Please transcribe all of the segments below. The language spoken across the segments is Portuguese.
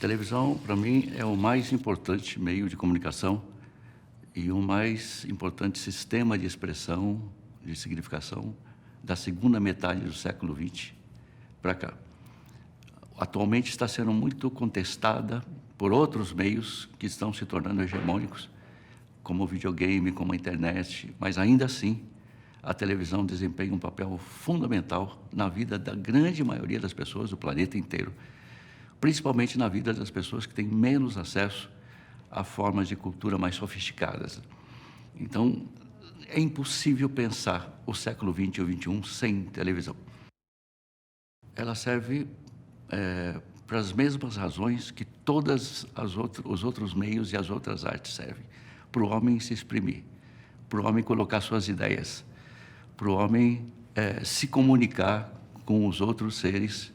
Televisão, para mim, é o mais importante meio de comunicação e o mais importante sistema de expressão, de significação da segunda metade do século XX para cá. Atualmente está sendo muito contestada por outros meios que estão se tornando hegemônicos, como o videogame, como a internet, mas ainda assim a televisão desempenha um papel fundamental na vida da grande maioria das pessoas do planeta inteiro, principalmente na vida das pessoas que têm menos acesso a formas de cultura mais sofisticadas. Então, é impossível pensar o século XX ou XXI sem televisão. Ela serve para as mesmas razões que todos os outros meios e as outras artes servem. Para o homem se exprimir, para o homem colocar suas ideias, para o homem se comunicar com os outros seres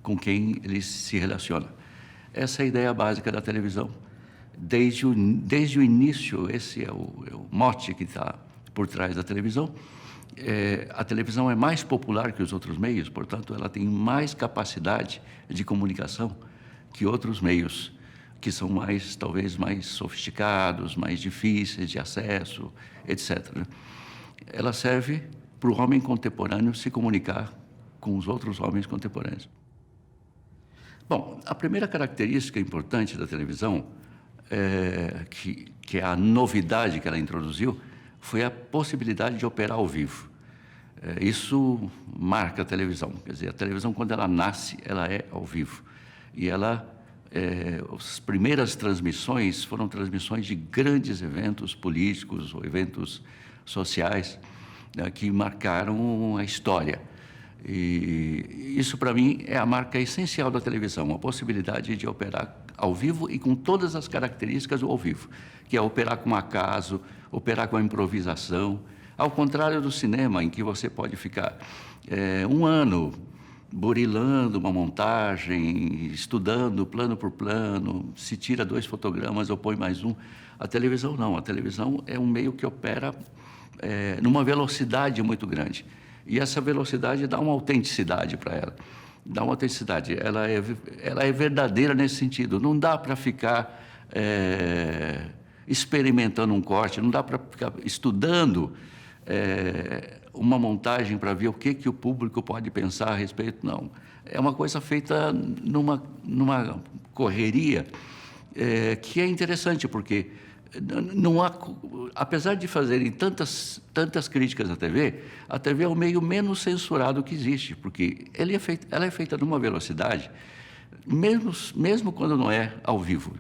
com quem ele se relaciona. Essa é a ideia básica da televisão. Desde o início, esse é o mote que está por trás da televisão. A televisão é mais popular que os outros meios, portanto, ela tem mais capacidade de comunicação que outros meios, que são talvez mais sofisticados, mais difíceis de acesso, etc. Ela serve para o homem contemporâneo se comunicar com os outros homens contemporâneos. Bom, a primeira característica importante da televisão, que é a novidade que ela introduziu, foi a possibilidade de operar ao vivo. Isso marca a televisão. Quer dizer, a televisão, quando ela nasce, ela é ao vivo. E as primeiras transmissões foram transmissões de grandes eventos políticos ou eventos sociais, né, que marcaram a história. E isso, para mim, é a marca essencial da televisão, a possibilidade de operar ao vivo e com todas as características do ao vivo, que é operar com acaso, operar com a improvisação, ao contrário do cinema, em que você pode ficar um ano burilando uma montagem, estudando plano por plano, se tira 2 fotogramas ou põe mais um. A televisão não, a televisão é um meio que opera numa velocidade muito grande. E essa velocidade dá uma autenticidade para ela. Dá uma autenticidade. Ela é verdadeira nesse sentido. Não dá para ficar experimentando um corte, não dá para ficar estudando uma montagem para ver o que o público pode pensar a respeito. Não. É uma coisa feita numa correria que é interessante, porque não há, apesar de fazerem tantas críticas à TV, a TV é o meio menos censurado que existe, porque ela é feita numa velocidade, mesmo quando não é ao vivo,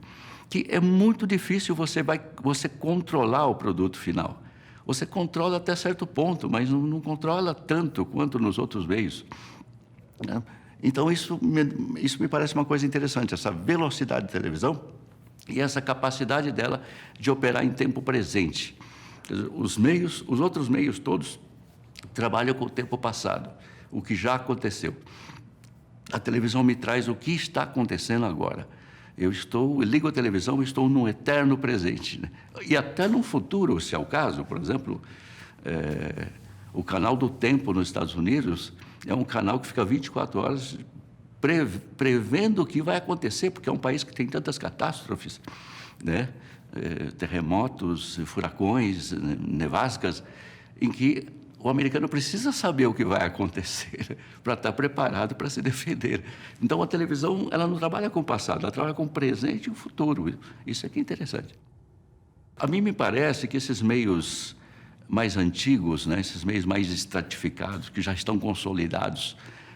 que é muito difícil você controlar o produto final. Você controla até certo ponto, mas não controla tanto quanto nos outros meios, né? Então, isso me parece uma coisa interessante, essa velocidade de televisão e essa capacidade dela de operar em tempo presente. Os outros meios todos trabalham com o tempo passado, o que já aconteceu. A televisão me traz o que está acontecendo agora. Eu ligo a televisão e estou no eterno presente, né? E até no futuro, se é o caso. Por exemplo, o canal do Tempo nos Estados Unidos é um canal que fica 24 horas prevendo o que vai acontecer, porque é um país que tem tantas catástrofes, né? Terremotos, furacões, nevascas, em que o americano precisa saber o que vai acontecer para estar preparado para se defender. Então, a televisão, ela não trabalha com o passado, ela trabalha com o presente e o futuro. Isso aqui é interessante. A mim me parece que esses meios mais antigos, né, esses meios mais estratificados, que já estão consolidados,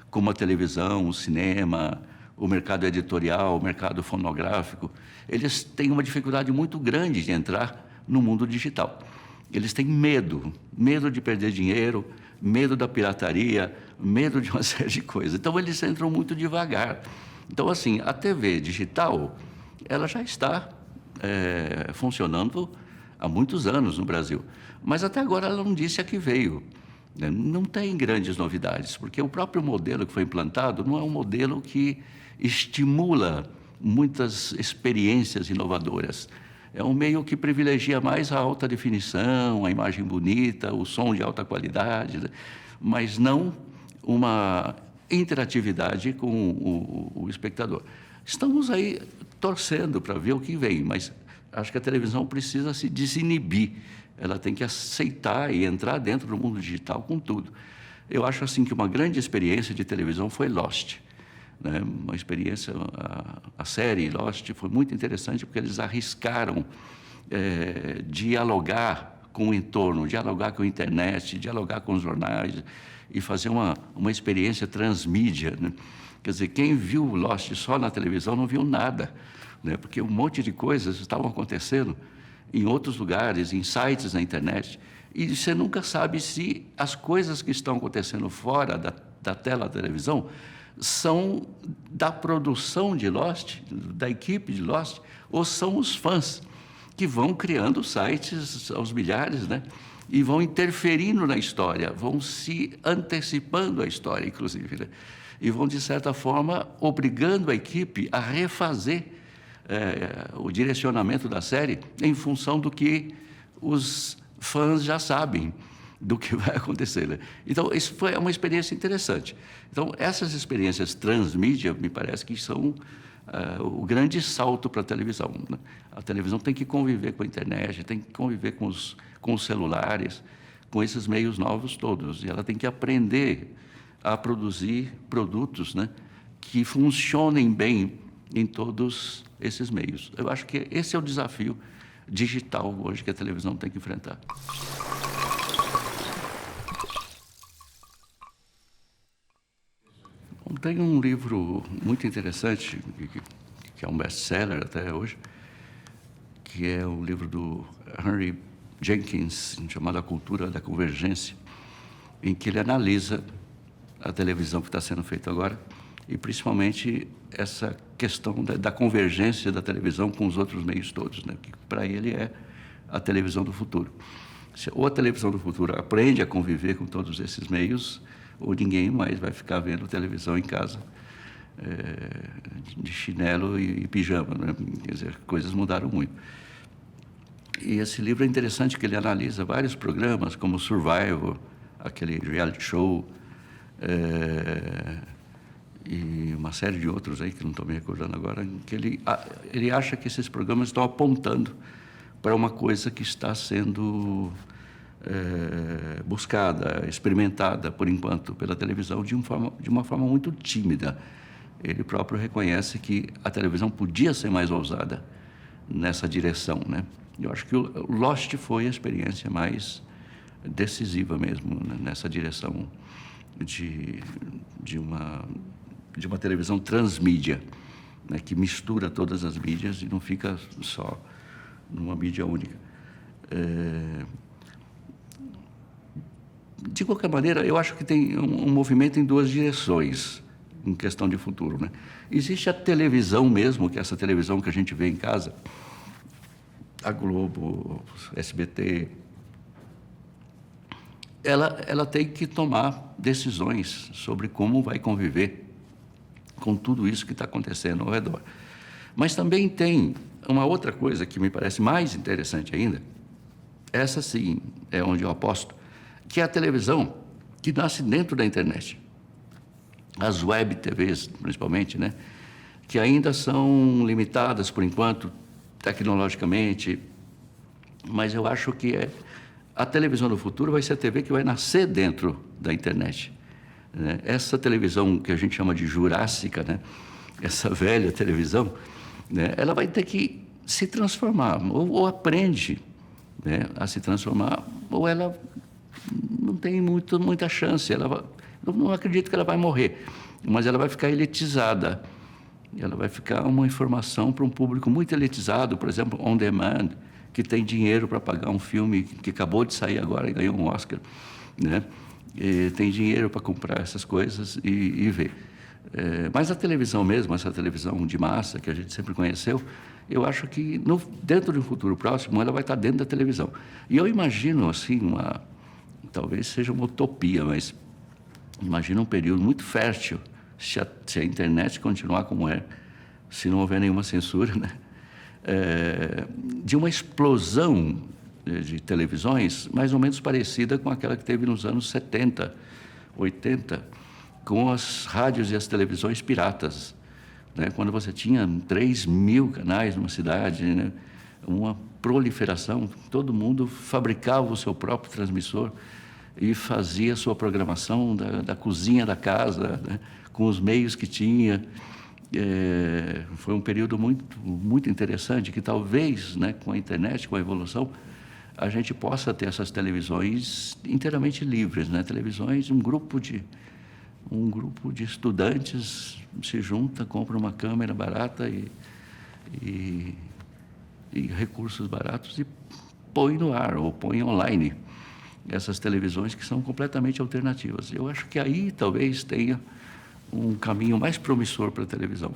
como a televisão, o cinema, o mercado editorial, o mercado fonográfico, eles têm uma dificuldade muito grande de entrar no mundo digital. Eles têm medo de perder dinheiro, medo da pirataria, medo de uma série de coisas. Então, eles entram muito devagar. Então, assim, a TV digital, ela já está funcionando há muitos anos no Brasil, mas até agora ela não disse a que veio. Não tem grandes novidades, porque o próprio modelo que foi implantado não é um modelo que estimula muitas experiências inovadoras. É um meio que privilegia mais a alta definição, a imagem bonita, o som de alta qualidade, mas não uma interatividade com o espectador. Estamos aí torcendo para ver o que vem, mas acho que a televisão precisa se desinibir. Ela tem que aceitar e entrar dentro do mundo digital com tudo. Eu acho assim que uma grande experiência de televisão foi Lost, né? Uma experiência, a série Lost foi muito interessante porque eles arriscaram dialogar com o entorno, dialogar com a internet, dialogar com os jornais e fazer uma experiência transmídia, né? Quer dizer, quem viu Lost só na televisão não viu nada, né? Porque um monte de coisas estavam acontecendo em outros lugares, em sites na internet, e você nunca sabe se as coisas que estão acontecendo fora da tela da televisão são da produção de Lost, da equipe de Lost, ou são os fãs que vão criando sites aos milhares, né? E vão interferindo na história, vão se antecipando à história, inclusive, né? E vão, de certa forma, obrigando a equipe a refazer o direcionamento da série em função do que os fãs já sabem do que vai acontecer, né? Então, isso foi uma experiência interessante. Então, essas experiências transmídia, me parece que são o grande salto para a televisão, né? A televisão tem que conviver com a internet, tem que conviver com os celulares, com esses meios novos todos, e ela tem que aprender a produzir produtos, né, que funcionem bem em todos esses meios. Eu acho que esse é o desafio digital hoje que a televisão tem que enfrentar. Bom, tem um livro muito interessante, que é um best-seller até hoje, que é o livro do Henry Jenkins, chamado A Cultura da Convergência, em que ele analisa a televisão que está sendo feita agora e, principalmente, essa questão da convergência da televisão com os outros meios todos, né? Que para ele é a televisão do futuro. Ou a televisão do futuro aprende a conviver com todos esses meios, ou ninguém mais vai ficar vendo televisão em casa de chinelo e pijama, né? Quer dizer, coisas mudaram muito. E esse livro é interessante que ele analisa vários programas, como Survival, aquele reality show, e uma série de outros aí que não estou me recordando agora, em que ele acha que esses programas estão apontando para uma coisa que está sendo buscada, experimentada, por enquanto, pela televisão de uma forma muito tímida. Ele próprio reconhece que a televisão podia ser mais ousada nessa direção, né? Eu acho que o Lost foi a experiência mais decisiva mesmo, né, nessa direção de uma televisão transmídia, né, que mistura todas as mídias e não fica só numa mídia única. De qualquer maneira, eu acho que tem um movimento em duas direções em questão de futuro, né? Existe a televisão mesmo, que é essa televisão que a gente vê em casa, a Globo, SBT, ela tem que tomar decisões sobre como vai conviver com tudo isso que está acontecendo ao redor. Mas também tem uma outra coisa que me parece mais interessante ainda, essa sim é onde eu aposto, que é a televisão que nasce dentro da internet. As web TVs, principalmente, né, que ainda são limitadas, por enquanto, tecnologicamente, mas eu acho que a televisão do futuro vai ser a TV que vai nascer dentro da internet, né? Essa televisão que a gente chama de jurássica, né, essa velha televisão, né, ela vai ter que se transformar, ou aprende, né, a se transformar, ou ela não tem muita chance. Eu não acredito que ela vai morrer, mas ela vai ficar elitizada. Ela vai ficar uma informação para um público muito elitizado, por exemplo, on demand, que tem dinheiro para pagar um filme que acabou de sair agora e ganhou um Oscar, né? E tem dinheiro para comprar essas coisas e ver. Mas a televisão mesmo, essa televisão de massa que a gente sempre conheceu, eu acho que dentro de um futuro próximo ela vai estar dentro da televisão. E eu imagino assim talvez seja uma utopia, mas imagino um período muito fértil se a internet continuar como é, se não houver nenhuma censura, né? De uma explosão de televisões mais ou menos parecida com aquela que teve nos anos 70, 80, com as rádios e as televisões piratas, né? Quando você tinha 3.000 canais numa cidade, né? Uma proliferação, todo mundo fabricava o seu próprio transmissor e fazia a sua programação da cozinha da casa, né? Com os meios que tinha. Foi um período muito interessante, que talvez, né, com a internet, com a evolução, a gente possa ter essas televisões inteiramente livres, né? Televisões, um grupo de estudantes se junta, compra uma câmera barata e recursos baratos e põe no ar ou põe online essas televisões que são completamente alternativas. Eu acho que aí talvez tenha um caminho mais promissor para a televisão.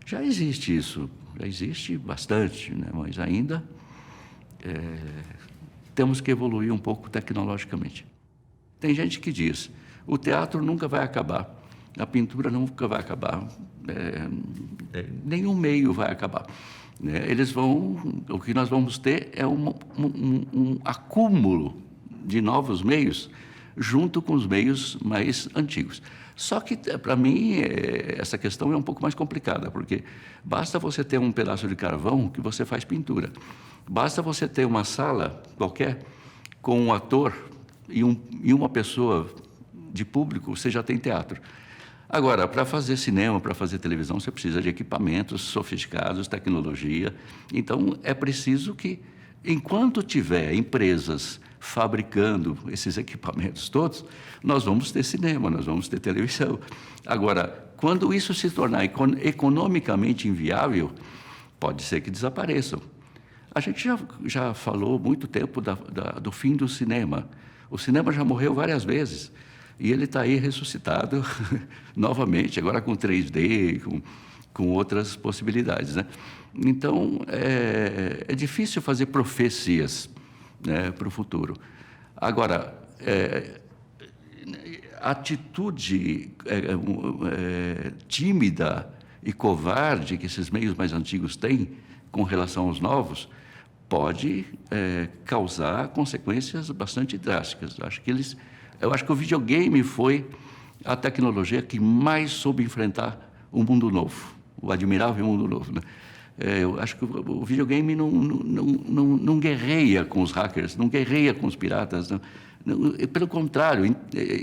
Já existe isso, já existe bastante, né? Mas ainda temos que evoluir um pouco tecnologicamente. Tem gente que diz, o teatro nunca vai acabar, a pintura nunca vai acabar, nenhum meio vai acabar. O que nós vamos ter é um acúmulo de novos meios junto com os meios mais antigos. Só que, para mim, essa questão é um pouco mais complicada, porque basta você ter um pedaço de carvão que você faz pintura. Basta você ter uma sala qualquer com um ator e uma pessoa de público, você já tem teatro. Agora, para fazer cinema, para fazer televisão, você precisa de equipamentos sofisticados, tecnologia. Então, é preciso que, enquanto tiver empresas fabricando esses equipamentos todos, nós vamos ter cinema, nós vamos ter televisão. Agora, quando isso se tornar economicamente inviável, pode ser que desapareçam. A gente já falou muito tempo do fim do cinema. O cinema já morreu várias vezes e ele está aí ressuscitado novamente, agora com 3D, com outras possibilidades, né? Então, é difícil fazer profecias, né, para o futuro. Agora, a atitude tímida e covarde que esses meios mais antigos têm com relação aos novos pode causar consequências bastante drásticas. Eu acho que o videogame foi a tecnologia que mais soube enfrentar o mundo novo, o admirável mundo novo, né? Eu acho que o videogame não guerreia com os hackers, não guerreia com os piratas, pelo contrário,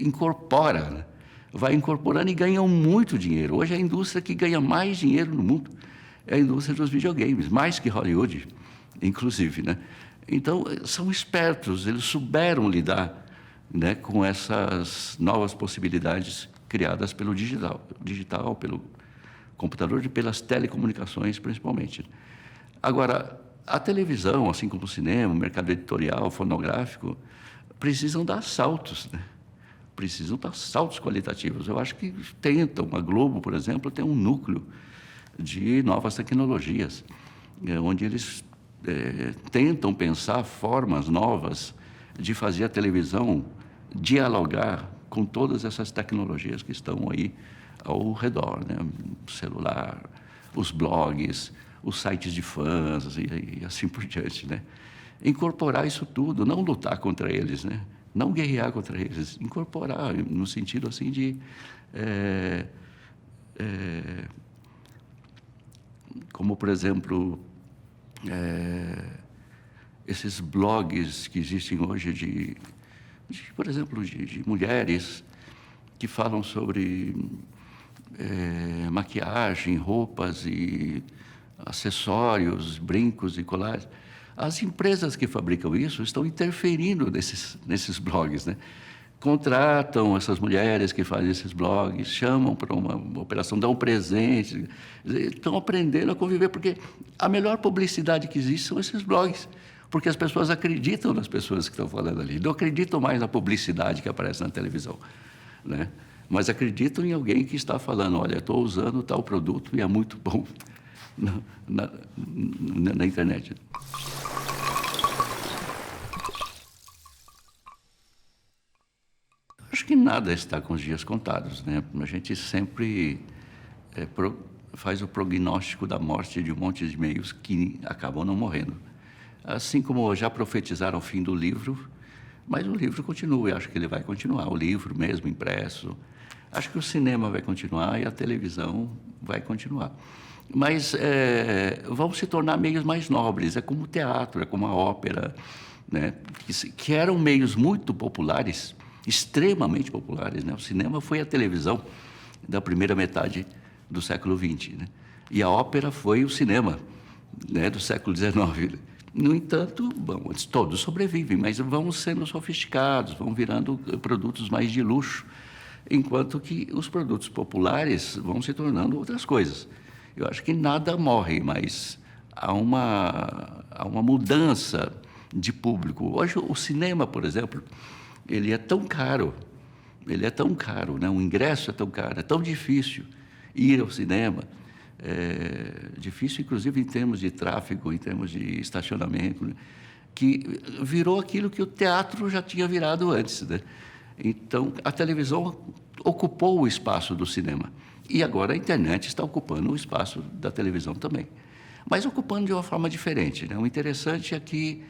incorpora, né? Vai incorporando e ganham muito dinheiro. Hoje a indústria que ganha mais dinheiro no mundo é a indústria dos videogames, mais que Hollywood, inclusive, né? Então, são espertos, eles souberam lidar, né, com essas novas possibilidades criadas pelo digital, pelo computador e pelas telecomunicações, principalmente. Agora, a televisão, assim como o cinema, o mercado editorial, fonográfico, precisam dar saltos, né? Precisam dar saltos qualitativos. Eu acho que tentam. A Globo, por exemplo, tem um núcleo de novas tecnologias, onde eles tentam pensar formas novas de fazer a televisão dialogar com todas essas tecnologias que estão aí ao redor, né? O celular, os blogs, os sites de fãs e assim por diante, né? Incorporar isso tudo, não lutar contra eles, né? Não guerrear contra eles, incorporar no sentido assim de como, por exemplo, esses blogs que existem hoje por exemplo, de mulheres que falam sobre maquiagem, roupas e acessórios, brincos e colares. As empresas que fabricam isso estão interferindo nesses blogs, né? Contratam essas mulheres que fazem esses blogs, chamam para uma operação, dão um presente, estão aprendendo a conviver, porque a melhor publicidade que existe são esses blogs, porque as pessoas acreditam nas pessoas que estão falando ali, não acreditam mais na publicidade que aparece na televisão, né? Mas acreditam em alguém que está falando, olha, estou usando tal produto e é muito bom na internet. Acho que nada está com os dias contados, né? A gente sempre faz o prognóstico da morte de um monte de meios que acabam não morrendo. Assim como já profetizaram o fim do livro, Mas o livro continua, e acho que ele vai continuar, o livro mesmo, impresso. Acho que o cinema vai continuar e a televisão vai continuar. Mas vão se tornar meios mais nobres, é como o teatro, é como a ópera, né? Que eram meios muito populares, extremamente populares, né? O cinema foi a televisão da primeira metade do século XX, né? E a ópera foi o cinema, né, do século XIX. No entanto, bom, todos sobrevivem, mas vão sendo sofisticados, vão virando produtos mais de luxo, enquanto que os produtos populares vão se tornando outras coisas. Eu acho que nada morre, mas há uma mudança de público. Hoje, o cinema, por exemplo, ele é tão caro, né? O ingresso é tão caro, é tão difícil ir ao cinema, difícil, inclusive, em termos de tráfego, em termos de estacionamento, né? Que virou aquilo que o teatro já tinha virado antes, né? Então, a televisão ocupou o espaço do cinema. E agora a internet está ocupando o espaço da televisão também. Mas ocupando de uma forma diferente, né? O interessante é que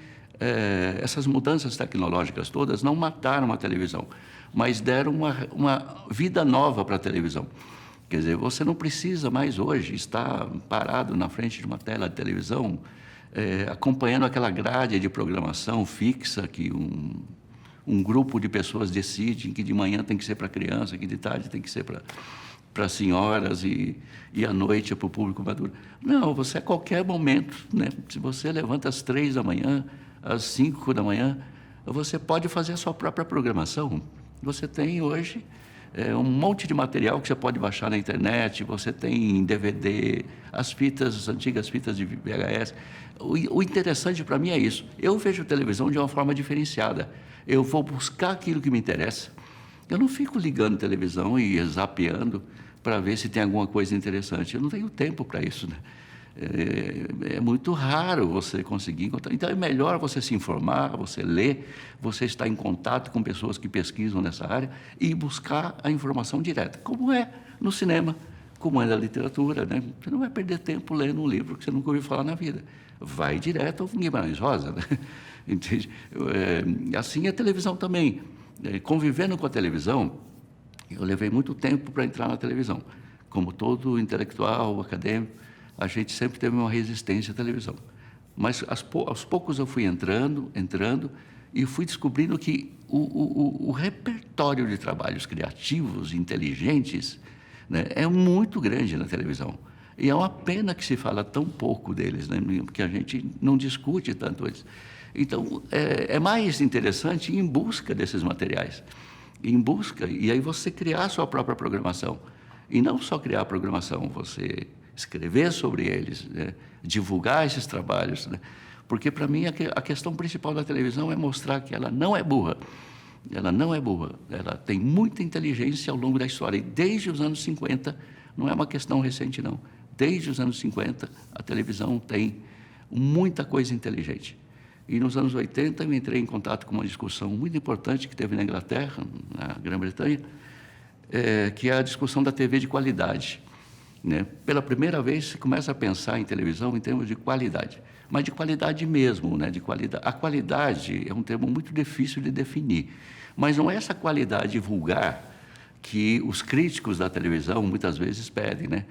essas mudanças tecnológicas todas não mataram a televisão, mas deram uma vida nova para a televisão. Quer dizer, você não precisa mais hoje estar parado na frente de uma tela de televisão, acompanhando aquela grade de programação fixa que um grupo de pessoas decide que de manhã tem que ser para criança, que de tarde tem que ser para senhoras e à noite é para o público maduro. Não, você a qualquer momento, né? Se você levanta às 3 da manhã, às 5 da manhã, você pode fazer a sua própria programação. Você tem hoje um monte de material que você pode baixar na internet, você tem DVD, as antigas fitas de VHS. O interessante para mim é isso. Eu vejo televisão de uma forma diferenciada. Eu vou buscar aquilo que me interessa. Eu não fico ligando televisão e zapeando para ver se tem alguma coisa interessante. Eu não tenho tempo para isso, né? É muito raro você conseguir encontrar. Então, é melhor você se informar, você ler, você estar em contato com pessoas que pesquisam nessa área e buscar a informação direta, como é no cinema, como é na literatura, né? Você não vai perder tempo lendo um livro que você nunca ouviu falar na vida. Vai direto ao Guimarães Rosa, né? Entende? Assim é a televisão também. Convivendo com a televisão, eu levei muito tempo para entrar na televisão. Como todo intelectual, acadêmico, a gente sempre teve uma resistência à televisão. Mas aos poucos eu fui entrando, e fui descobrindo que o repertório de trabalhos criativos, inteligentes, né, é muito grande na televisão. E é uma pena que se fala tão pouco deles, né, porque a gente não discute tanto eles. Então, é mais interessante ir em busca desses materiais, e aí você criar a sua própria programação. E não só criar a programação, você escrever sobre eles, né? Divulgar esses trabalhos, né? Porque, para mim, a questão principal da televisão é mostrar que ela não é burra. Ela não é burra, ela tem muita inteligência ao longo da história. E desde os anos 50, não é uma questão recente, não. Desde os anos 50, a televisão tem muita coisa inteligente. E nos anos 80, eu entrei em contato com uma discussão muito importante que teve na Inglaterra, na Grã-Bretanha, que é a discussão da TV de qualidade, né? Pela primeira vez, se começa a pensar em televisão em termos de qualidade, mas de qualidade mesmo, né? De qualidade. A qualidade é um termo muito difícil de definir, mas não é essa qualidade vulgar que os críticos da televisão muitas vezes pedem, né?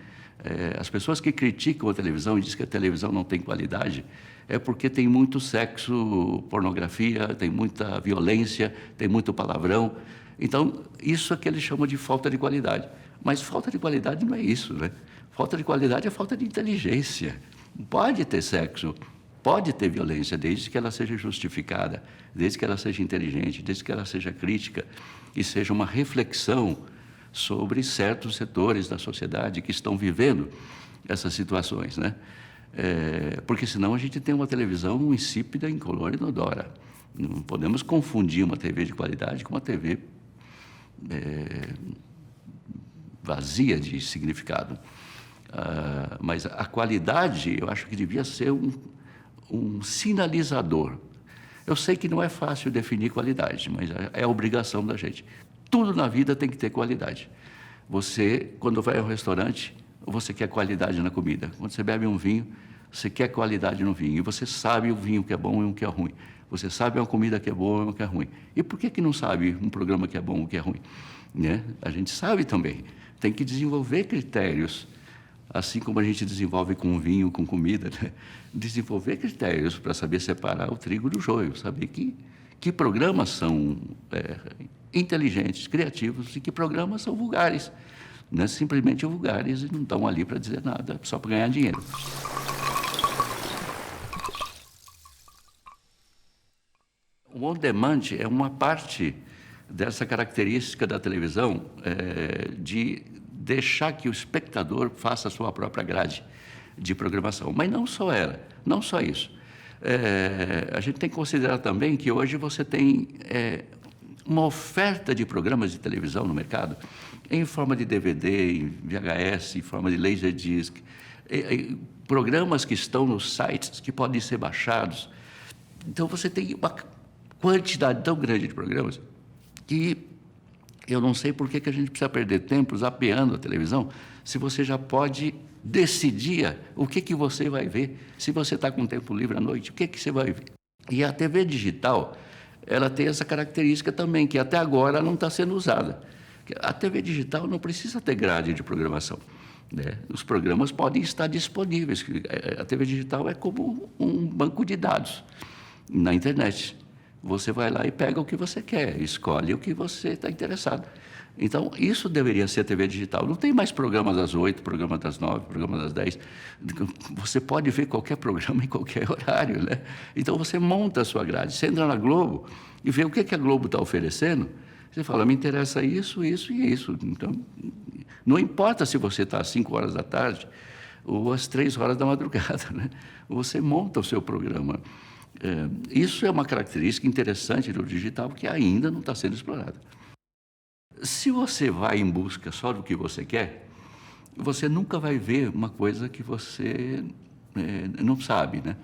As pessoas que criticam a televisão e dizem que a televisão não tem qualidade é porque tem muito sexo, pornografia, tem muita violência, tem muito palavrão. Então, isso é que eles chamam de falta de qualidade. Mas falta de qualidade não é isso, né? Falta de qualidade é falta de inteligência. Pode ter sexo, pode ter violência, desde que ela seja justificada, desde que ela seja inteligente, desde que ela seja crítica e seja uma reflexão sobre certos setores da sociedade que estão vivendo essas situações, né? Porque senão a gente tem uma televisão insípida, incolor e inodora. Não podemos confundir uma TV de qualidade com uma TV vazia de significado. Mas a qualidade, eu acho que devia ser um sinalizador. Eu sei que não é fácil definir qualidade, mas é a obrigação da gente. Tudo na vida tem que ter qualidade. Você, quando vai ao restaurante, você quer qualidade na comida. Quando você bebe um vinho, você quer qualidade no vinho. E você sabe o vinho que é bom e o que é ruim. Você sabe uma comida que é boa ou uma que é ruim. E por que não sabe um programa que é bom ou que é ruim? Né? A gente sabe também. Tem que desenvolver critérios, assim como a gente desenvolve com vinho, com comida, né? Desenvolver critérios para saber separar o trigo do joio, saber que programas são inteligentes, criativos e que programas são vulgares. Né? Simplesmente vulgares e não estão ali para dizer nada, só para ganhar dinheiro. O on-demand é uma parte dessa característica da televisão de deixar que o espectador faça a sua própria grade de programação. Mas não só ela, não só isso. A gente tem que considerar também que hoje você tem uma oferta de programas de televisão no mercado em forma de DVD, em VHS, em forma de Laserdisc, programas que estão nos sites que podem ser baixados. Então, você tem uma quantidade tão grande de programas que eu não sei por que a gente precisa perder tempo zapeando a televisão se você já pode decidir o que você vai ver. Se você está com tempo livre à noite, o que você vai ver? E a TV digital, ela tem essa característica também, que até agora não está sendo usada. A TV digital não precisa ter grade de programação. Né? Os programas podem estar disponíveis. A TV digital é como um banco de dados na internet. Você vai lá e pega o que você quer, escolhe o que você está interessado. Então, isso deveria ser a TV digital. Não tem mais programa das 8, programa das 9, programa das 10. Você pode ver qualquer programa em qualquer horário, né? Então, você monta a sua grade. Você entra na Globo e vê o que a Globo está oferecendo. Você fala, me interessa isso, isso e isso. Então, não importa se você está às 5 horas da tarde ou às 3 horas da madrugada, né? Você monta o seu programa. Isso é uma característica interessante do digital que ainda não está sendo explorada. Se você vai em busca só do que você quer, você nunca vai ver uma coisa que você não sabe, né?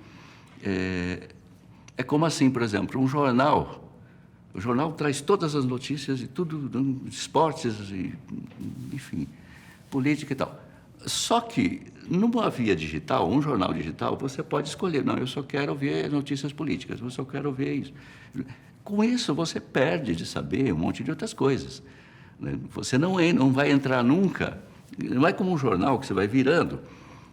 É como assim, por exemplo, um jornal. O jornal traz todas as notícias e tudo, esportes, e, enfim, política e tal. Só que, numa via digital, um jornal digital, você pode escolher, não, eu só quero ver notícias políticas, eu só quero ver isso. Com isso, você perde de saber um monte de outras coisas. Você não vai entrar nunca, não é como um jornal que você vai virando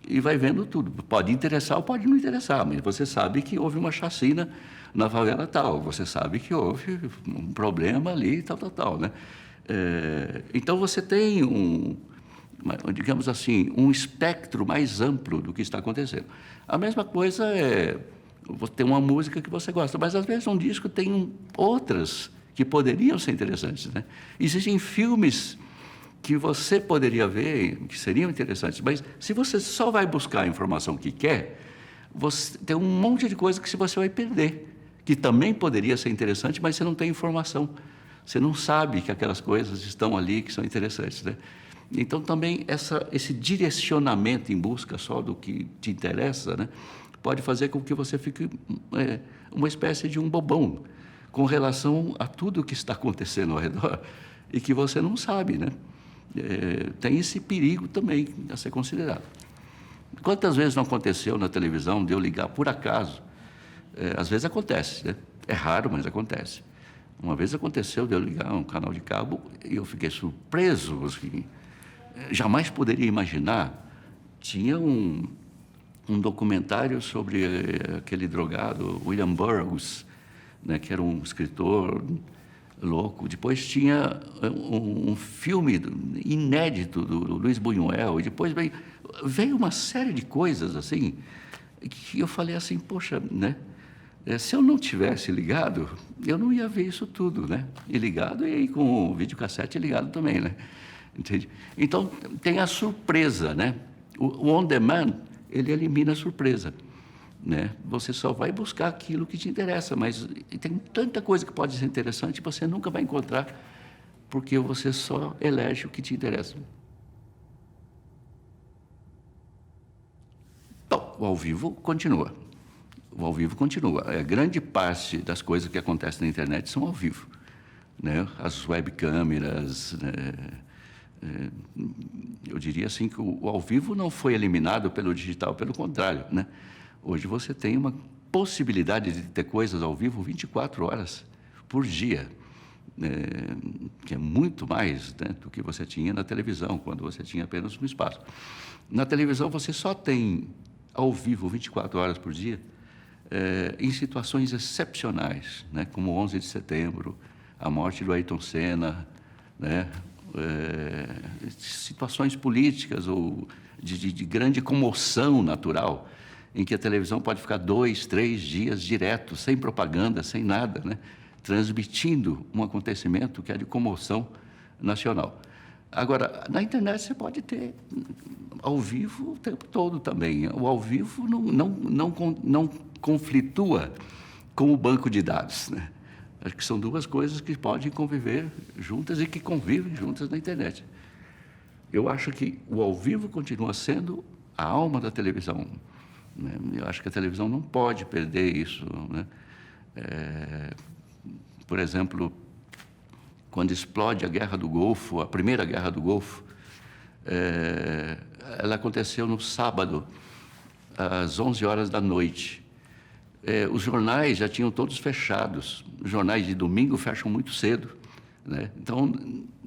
e vai vendo tudo. Pode interessar ou pode não interessar, mas você sabe que houve uma chacina na favela tal, você sabe que houve um problema ali, tal, né? Então, você tem digamos assim, um espectro mais amplo do que está acontecendo. A mesma coisa você tem uma música que você gosta, mas às vezes um disco tem outras que poderiam ser interessantes, né? Existem filmes que você poderia ver, que seriam interessantes, mas se você só vai buscar a informação que quer, você tem um monte de coisa que você vai perder, que também poderia ser interessante, mas você não tem informação. Você não sabe que aquelas coisas estão ali, que são interessantes, né? Então, também, esse direcionamento em busca só do que te interessa, né, pode fazer com que você fique uma espécie de um bobão com relação a tudo o que está acontecendo ao redor e que você não sabe, né? Tem esse perigo também a ser considerado. Quantas vezes não aconteceu na televisão de eu ligar por acaso? Às vezes acontece, né? É raro, mas acontece. Uma vez aconteceu de eu ligar um canal de cabo e eu fiquei surpreso, assim, jamais poderia imaginar. Tinha um documentário sobre aquele drogado, William Burroughs, né, que era um escritor louco. Depois tinha um filme inédito do Luiz Buñuel, e depois veio uma série de coisas assim, que eu falei assim, poxa, né? Se eu não tivesse ligado, eu não ia ver isso tudo, né? E ligado, e aí com o videocassete ligado também, né? Entende? Então, tem a surpresa, né? O on-demand, ele elimina a surpresa, né? Você só vai buscar aquilo que te interessa, mas tem tanta coisa que pode ser interessante que você nunca vai encontrar, porque você só elege o que te interessa. Então, o ao vivo continua. O ao vivo continua. A grande parte das coisas que acontecem na internet são ao vivo, né? As webcâmeras, né? Eu diria assim que o ao vivo não foi eliminado pelo digital, pelo contrário, né? Hoje você tem uma possibilidade de ter coisas ao vivo 24 horas por dia, que é muito mais, né, do que você tinha na televisão, quando você tinha apenas um espaço. Na televisão, você só tem ao vivo 24 horas por dia, em situações excepcionais, né, como o 11 de setembro, a morte do Ayrton Senna, né, situações políticas ou de grande comoção natural, em que a televisão pode ficar 2, 3 dias direto, sem propaganda, sem nada, né, transmitindo um acontecimento que é de comoção nacional. Agora, na internet você pode ter ao vivo o tempo todo também. O ao vivo não conflitua com o banco de dados, né? Acho que são duas coisas que podem conviver juntas e que convivem juntas na internet. Eu acho que o ao vivo continua sendo a alma da televisão, né? Eu acho que a televisão não pode perder isso, né? Por exemplo, quando explode a Guerra do Golfo, a primeira Guerra do Golfo, ela aconteceu no sábado, às 11 horas da noite. Os jornais já tinham todos fechados. Os jornais de domingo fecham muito cedo, né? Então,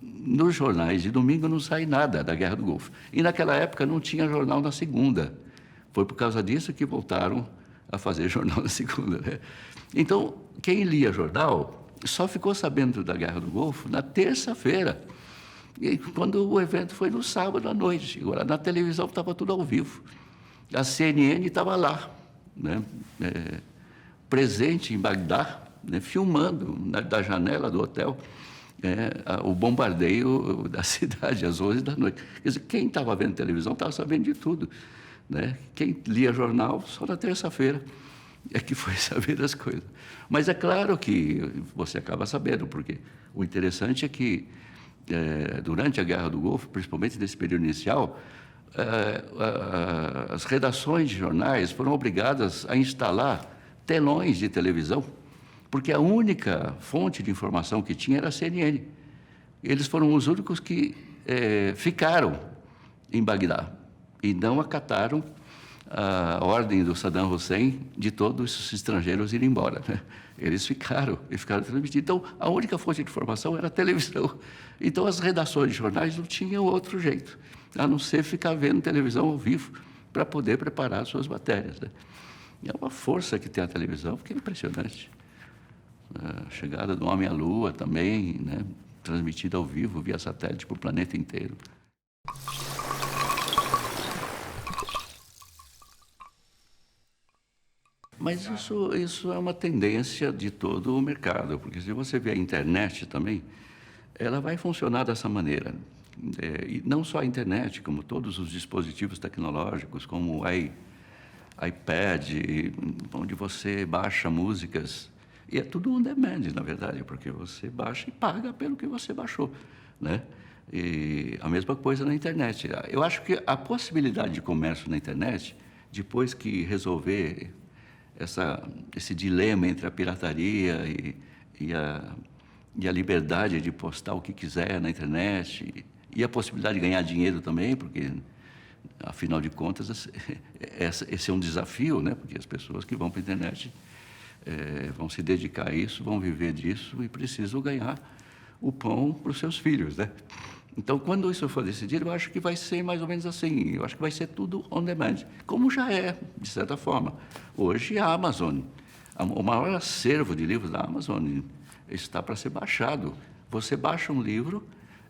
nos jornais de domingo não sai nada da Guerra do Golfo. E naquela época não tinha jornal na segunda. Foi por causa disso que voltaram a fazer jornal na segunda, né? Então, quem lia jornal só ficou sabendo da Guerra do Golfo na terça-feira, e quando o evento foi no sábado à noite. Agora, na televisão estava tudo ao vivo. A CNN estava lá, né, presente em Bagdá, né, filmando da janela do hotel o bombardeio da cidade às 11 da noite. Quer dizer, quem estava vendo televisão estava sabendo de tudo, né? Quem lia jornal só na terça-feira é que foi saber das coisas. Mas é claro que você acaba sabendo, porque o interessante é que, durante a Guerra do Golfo, principalmente nesse período inicial, as redações de jornais foram obrigadas a instalar telões de televisão, porque a única fonte de informação que tinha era a CNN. Eles foram os únicos que ficaram em Bagdá e não acataram a ordem do Saddam Hussein de todos os estrangeiros irem embora, né? Eles ficaram transmitindo. Então, a única fonte de informação era a televisão. Então, as redações de jornais não tinham outro jeito, a não ser ficar vendo televisão ao vivo para poder preparar suas matérias, né? E é uma força que tem a televisão, que é impressionante. A chegada do homem à Lua também, né? Transmitida ao vivo via satélite para o planeta inteiro. Mas isso é uma tendência de todo o mercado, porque se você vê a internet também, ela vai funcionar dessa maneira. E não só a internet, como todos os dispositivos tecnológicos, como o iPad, onde você baixa músicas. E é tudo on demand, na verdade, porque você baixa e paga pelo que você baixou, né? E a mesma coisa na internet. Eu acho que a possibilidade de comércio na internet, depois que resolver esse dilema entre a pirataria e a liberdade de postar o que quiser na internet e a possibilidade de ganhar dinheiro também, porque, afinal de contas, esse é um desafio, né? Porque as pessoas que vão para a internet vão se dedicar a isso, vão viver disso e precisam ganhar o pão para os seus filhos, né? Então, quando isso for decidido, eu acho que vai ser mais ou menos assim. Eu acho que vai ser tudo on demand, como já é, de certa forma. Hoje, a Amazon, o maior acervo de livros da Amazon está para ser baixado. Você baixa um livro,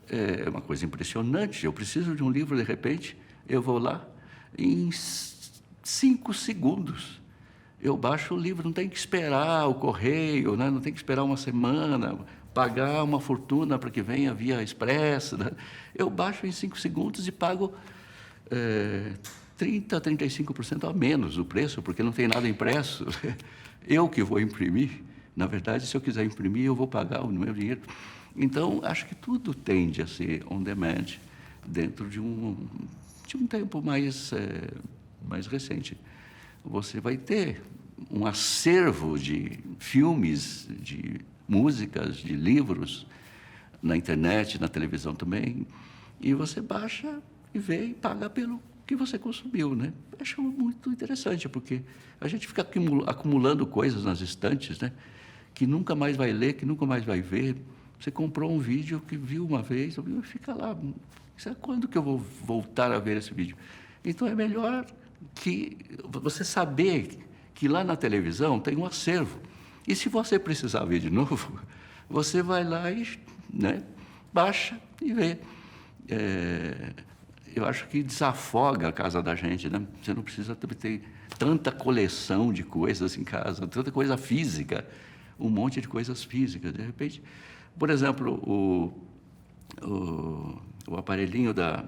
é uma coisa impressionante. Eu preciso de um livro, de repente, eu vou lá, em 5 segundos, eu baixo o livro, não tem que esperar o correio, né? Não tem que esperar uma semana, pagar uma fortuna para que venha via expresso, né? Eu baixo em 5 segundos e pago 30% a 35% a menos o preço, porque não tem nada impresso. Eu que vou imprimir, na verdade, se eu quiser imprimir, eu vou pagar o meu dinheiro. Então, acho que tudo tende a ser on demand dentro de um tempo mais recente. Você vai ter um acervo de filmes, de músicas, de livros, na internet, na televisão também, e você baixa e vê e paga que você consumiu, né? Eu acho muito interessante, porque a gente fica acumulando coisas nas estantes, né? Que nunca mais vai ler, que nunca mais vai ver. Você comprou um vídeo que viu uma vez, fica lá. Quando que eu vou voltar a ver esse vídeo? Então, é melhor que você saber que lá na televisão tem um acervo. E se você precisar ver de novo, você vai lá e, né, baixa e vê. Eu acho que desafoga a casa da gente, né? Você não precisa ter tanta coleção de coisas em casa, tanta coisa física, um monte de coisas físicas. De repente, por exemplo, o aparelhinho da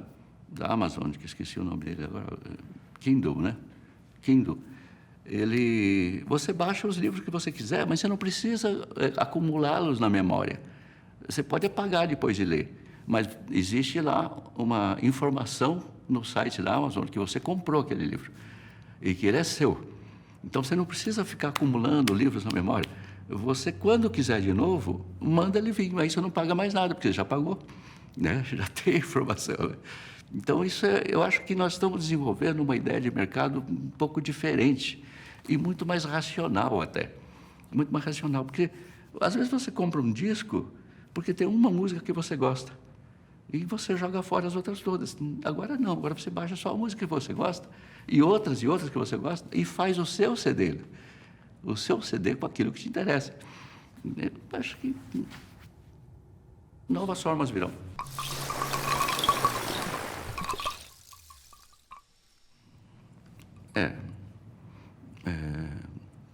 Amazon, que esqueci o nome dele agora, Kindle, né? Kindle. Você baixa os livros que você quiser, mas você não precisa acumulá-los na memória. Você pode apagar depois de ler, mas existe lá uma informação no site da Amazon que você comprou aquele livro e que ele é seu. Então, você não precisa ficar acumulando livros na memória. Você, quando quiser de novo, manda ele vir, aí você não paga mais nada, porque você já pagou, né? Já tem informação, né? Então, eu acho que nós estamos desenvolvendo uma ideia de mercado um pouco diferente e muito mais racional até. Muito mais racional, porque às vezes você compra um disco porque tem uma música que você gosta e você joga fora as outras todas. Agora não, agora você baixa só a música que você gosta e outras que você gosta e faz o seu CD. O seu CD com aquilo que te interessa. Eu acho que novas formas virão.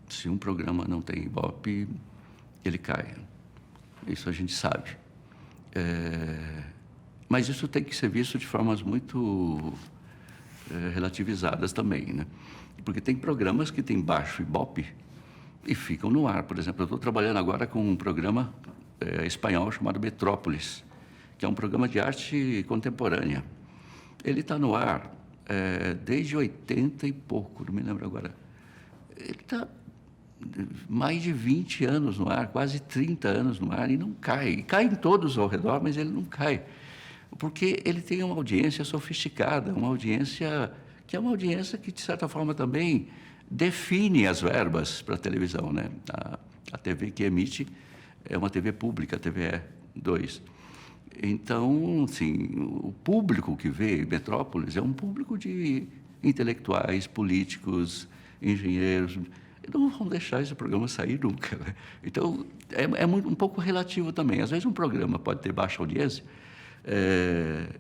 Se um programa não tem Ibope, ele cai. Isso a gente sabe. Mas isso tem que ser visto de formas muito relativizadas também, né? Porque tem programas que têm baixo Ibope e ficam no ar. Por exemplo, eu estou trabalhando agora com um programa espanhol chamado Metrópolis, que é um programa de arte contemporânea. Ele está no ar desde 80 e pouco, não me lembro agora. Ele está mais de 20 anos no ar, quase 30 anos no ar, e não cai. Cai em todos ao redor, mas ele não cai. Porque ele tem uma audiência sofisticada, uma audiência que é uma audiência que, de certa forma, também define as verbas para a televisão, né? A TV que emite é uma TV pública, a TVE2. Então, assim, o público que vê Metrópolis é um público de intelectuais, políticos, engenheiros. Não vão deixar esse programa sair nunca, né? Então, um pouco relativo também. Às vezes um programa pode ter baixa audiência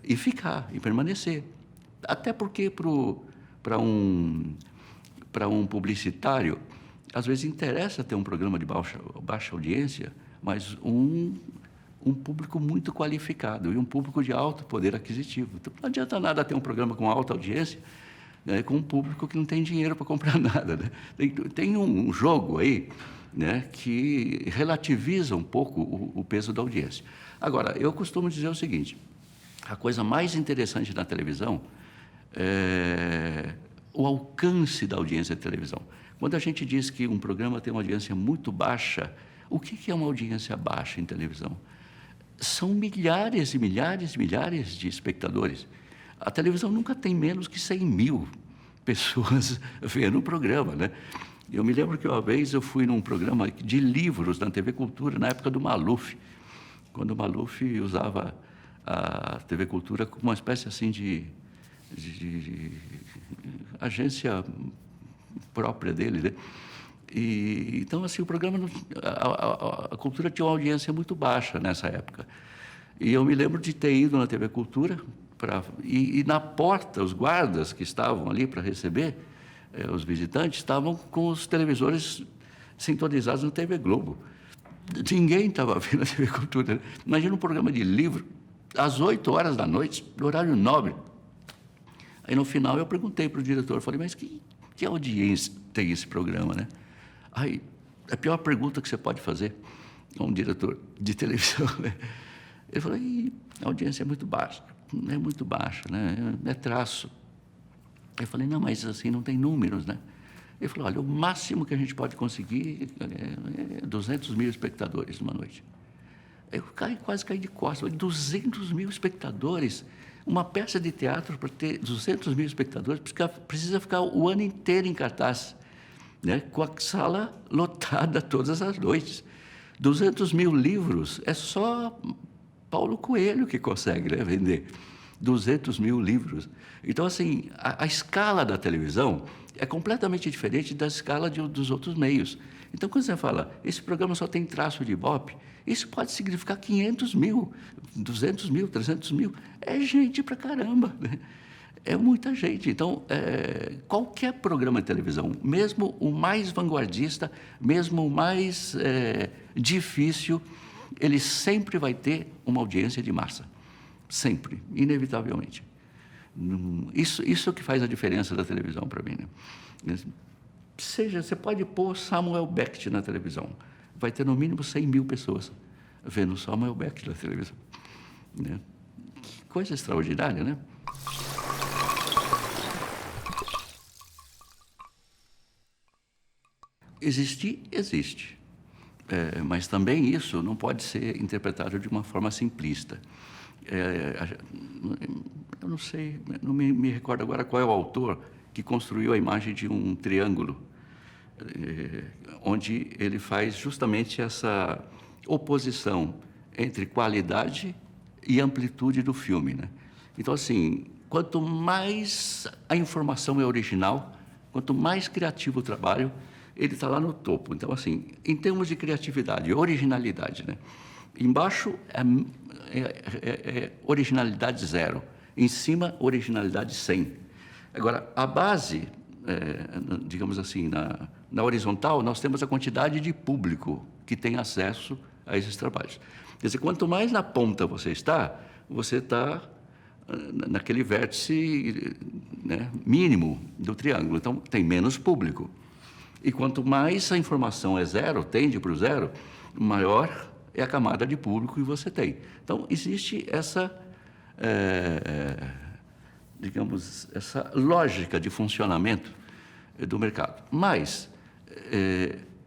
e ficar, e permanecer. Até porque para um publicitário, às vezes interessa ter um programa de baixa audiência, mas um público muito qualificado e um público de alto poder aquisitivo. Então, não adianta nada ter um programa com alta audiência, né, com um público que não tem dinheiro para comprar nada, né? Tem um jogo aí, né, que relativiza um pouco o peso da audiência. Agora, eu costumo dizer o seguinte: a coisa mais interessante na televisão é o alcance da audiência de televisão. Quando a gente diz que um programa tem uma audiência muito baixa, o que é uma audiência baixa em televisão? São milhares e milhares e milhares de espectadores. A televisão nunca tem menos que 100 mil pessoas vendo o programa, né? Eu me lembro que uma vez eu fui num programa de livros na TV Cultura, na época do Maluf, quando o Maluf usava a TV Cultura como uma espécie assim de agência própria dele, né? Então, assim, o programa, a Cultura tinha uma audiência muito baixa nessa época. E eu me lembro de ter ido na TV Cultura, e na porta, os guardas que estavam ali para receber os visitantes estavam com os televisores sintonizados na TV Globo. Ninguém estava vendo a TV Cultura. Imagina um programa de livro, às 8 horas da noite, no horário nobre. Aí, no final, eu perguntei para o diretor, falei, mas que audiência tem esse programa, né? Aí, a pior pergunta que você pode fazer a um diretor de televisão, né? Ele falou, a audiência é muito baixa, né? É traço. Eu falei, não, mas assim, não tem números, né? Ele falou, olha, o máximo que a gente pode conseguir é 200 mil espectadores numa noite. Eu quase caí de costas, falei, 200 mil espectadores? Uma peça de teatro, para ter 200 mil espectadores, precisa ficar o ano inteiro em cartaz, né? Com a sala lotada todas as noites. 200 mil livros, é só Paulo Coelho que consegue, né, vender 200 mil livros. Então, assim, a escala da televisão é completamente diferente da escala dos outros meios. Então, quando você fala, esse programa só tem traço de Ibope, isso pode significar 500 mil, 200 mil, 300 mil. É gente pra caramba, né? É muita gente. Então, qualquer programa de televisão, mesmo o mais vanguardista, mesmo o mais difícil, ele sempre vai ter uma audiência de massa. Sempre, inevitavelmente. Isso que faz a diferença da televisão para mim, né? Você pode pôr Samuel Beckett na televisão, vai ter no mínimo 100 mil pessoas vendo Samuel Beckett na televisão, né? Que coisa extraordinária, né? Existir, existe. Mas também isso não pode ser interpretado de uma forma simplista. Eu não sei, não me recordo agora qual é o autor que construiu a imagem de um triângulo, onde ele faz justamente essa oposição entre qualidade e amplitude do filme, né? Então, assim, quanto mais a informação é original, quanto mais criativo o trabalho, ele está lá no topo. Então, assim, em termos de criatividade, originalidade, né? Embaixo é originalidade 0, em cima, originalidade 100. Agora, a base, digamos assim, na horizontal, nós temos a quantidade de público que tem acesso a esses trabalhos. Quer dizer, quanto mais na ponta você está naquele vértice, né, mínimo do triângulo. Então, tem menos público. E quanto mais a informação é 0, tende para o 0, maior é a camada de público que você tem. Então, existe essa, digamos, essa lógica de funcionamento do mercado. Mas,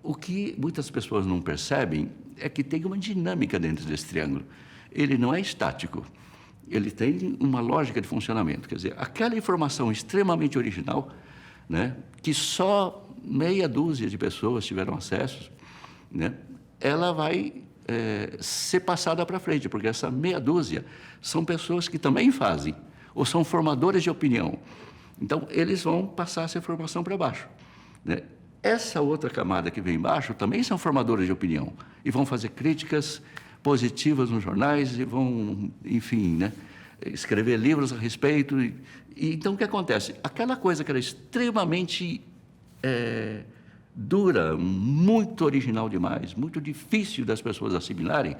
o que muitas pessoas não percebem é que tem uma dinâmica dentro desse triângulo. Ele não é estático, ele tem uma lógica de funcionamento. Quer dizer, aquela informação extremamente original, né, que só meia dúzia de pessoas tiveram acesso, né, ela vai ser passada para frente, porque essa meia dúzia são pessoas que também fazem, ou são formadores de opinião. Então, eles vão passar essa informação para baixo, né? Essa outra camada que vem embaixo também são formadores de opinião e vão fazer críticas positivas nos jornais e vão, enfim, né, escrever livros a respeito. E então, o que acontece? Aquela coisa que era extremamente dura, muito original demais, muito difícil das pessoas assimilarem,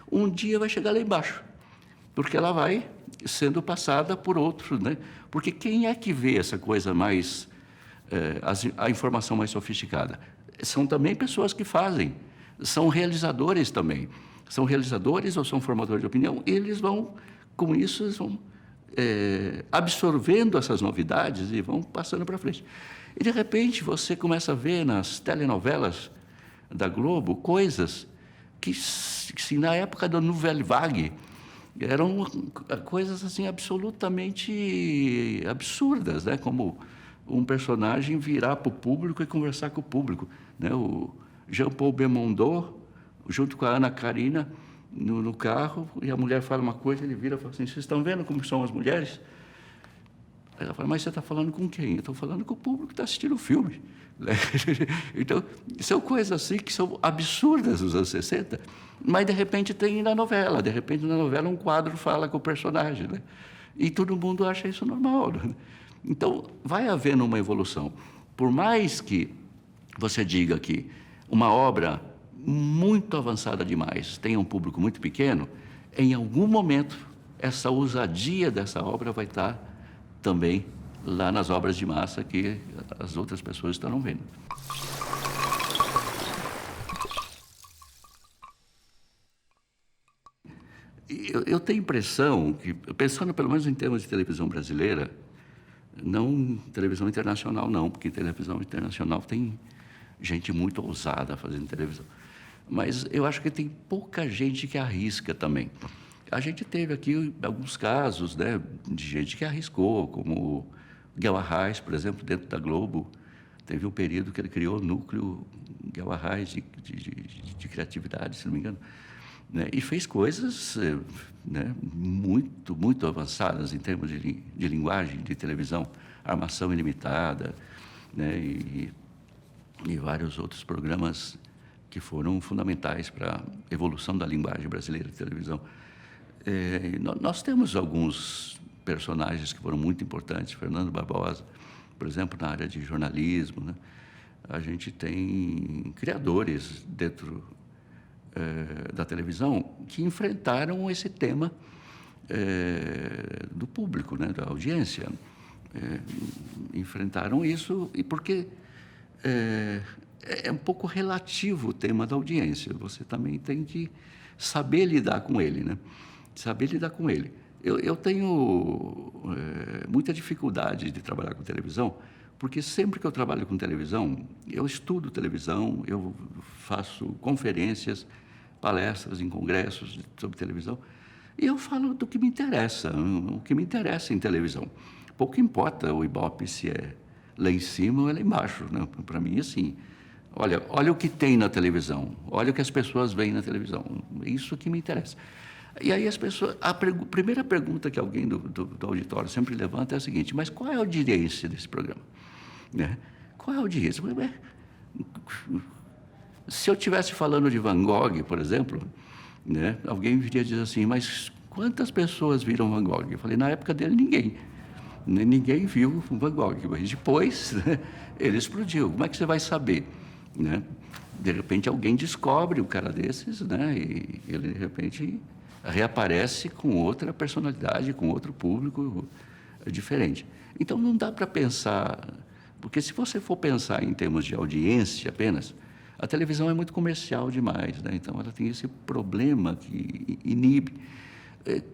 um dia vai chegar lá embaixo, porque ela vai sendo passada por outros, né? Porque quem é que vê essa coisa mais, a informação mais sofisticada? São também pessoas que fazem, são realizadores também, são realizadores ou são formadores de opinião, e eles vão, com isso, eles vão absorvendo essas novidades e vão passando para frente. E, de repente, você começa a ver nas telenovelas da Globo coisas que na época da Nouvelle Vague, eram coisas assim absolutamente absurdas, né? Como um personagem virar para o público e conversar com o público, né? O Jean-Paul Belmondo, junto com a Ana Karina, no carro, e a mulher fala uma coisa, ele vira e fala assim: vocês estão vendo como são as mulheres? Ela fala: mas você está falando com quem? Eu estou falando com o público que está assistindo o filme. Então, são coisas assim que são absurdas nos anos 60, mas, de repente, tem na novela. De repente, na novela, um quadro fala com o personagem, né? E todo mundo acha isso normal, né? Então, vai havendo uma evolução. Por mais que você diga que uma obra muito avançada demais tenha um público muito pequeno, em algum momento, essa ousadia dessa obra vai estar também lá nas obras de massa que as outras pessoas estarão vendo. Eu tenho a impressão que, pensando pelo menos em termos de televisão brasileira, não televisão internacional não, porque televisão internacional tem gente muito ousada fazendo televisão, mas eu acho que tem pouca gente que arrisca também. A gente teve aqui alguns casos, né, de gente que arriscou, como Guel Arraes, por exemplo, dentro da Globo. Teve um período que ele criou o núcleo Guel Arraes de criatividade, se não me engano, né, e fez coisas, né, muito avançadas em termos de linguagem, de televisão, armação ilimitada, né, e vários outros programas que foram fundamentais para a evolução da linguagem brasileira de televisão. Nós temos alguns personagens que foram muito importantes. Fernando Barbosa, por exemplo, na área de jornalismo, né? A gente tem criadores dentro da televisão que enfrentaram esse tema do público, né? Da audiência. Enfrentaram isso, e porque é um pouco relativo o tema da audiência. Você também tem que saber lidar com ele, né? Saber lidar com ele. Eu tenho muita dificuldade de trabalhar com televisão, porque sempre que eu trabalho com televisão, eu estudo televisão, eu faço conferências, palestras em congressos sobre televisão, e eu falo do que me interessa, o que me interessa em televisão. Pouco importa o Ibope se é lá em cima ou é lá embaixo, né? Para mim, assim, olha o que tem na televisão, olha o que as pessoas veem na televisão, isso que me interessa. E aí as pessoas, primeira pergunta que alguém do auditório sempre levanta é a seguinte: mas qual é a audiência desse programa? Né? Qual é a audiência? Se eu estivesse falando de Van Gogh, por exemplo, né, alguém viria dizer assim: mas quantas pessoas viram Van Gogh? Eu falei: na época dele, ninguém viu Van Gogh, mas depois, né, ele explodiu. Como é que você vai saber? Né? De repente alguém descobre um cara desses, né, e ele de repente reaparece com outra personalidade, com outro público diferente. Então não dá para pensar, porque se você for pensar em termos de audiência apenas, a televisão é muito comercial demais, né? Então ela tem esse problema que inibe.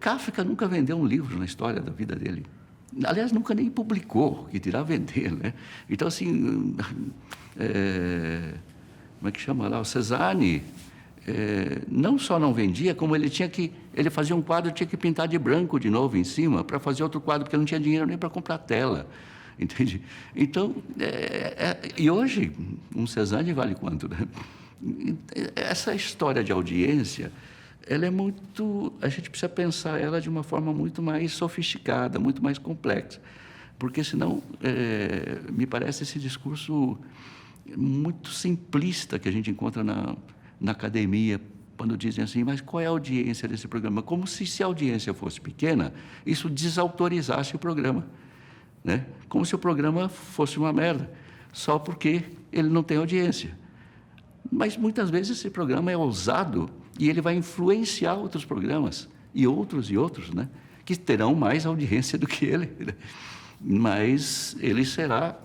Kafka nunca vendeu um livro na história da vida dele. Aliás, nunca nem publicou, que dirá vender, né? Então, assim, como é que chama lá? O Cezanne, não só não vendia, como ele fazia um quadro, tinha que pintar de branco de novo em cima para fazer outro quadro, porque não tinha dinheiro nem para comprar tela, entende? Então, e hoje, um Cezanne vale quanto, né? Essa história de audiência, ela é muito, a gente precisa pensar ela de uma forma muito mais sofisticada, muito mais complexa, porque senão me parece esse discurso muito simplista que a gente encontra na academia, quando dizem assim: mas qual é a audiência desse programa? Como se a audiência fosse pequena, isso desautorizasse o programa, né? Como se o programa fosse uma merda, só porque ele não tem audiência. Mas muitas vezes esse programa é ousado e ele vai influenciar outros programas, e outros, né, que terão mais audiência do que ele, né? Mas ele será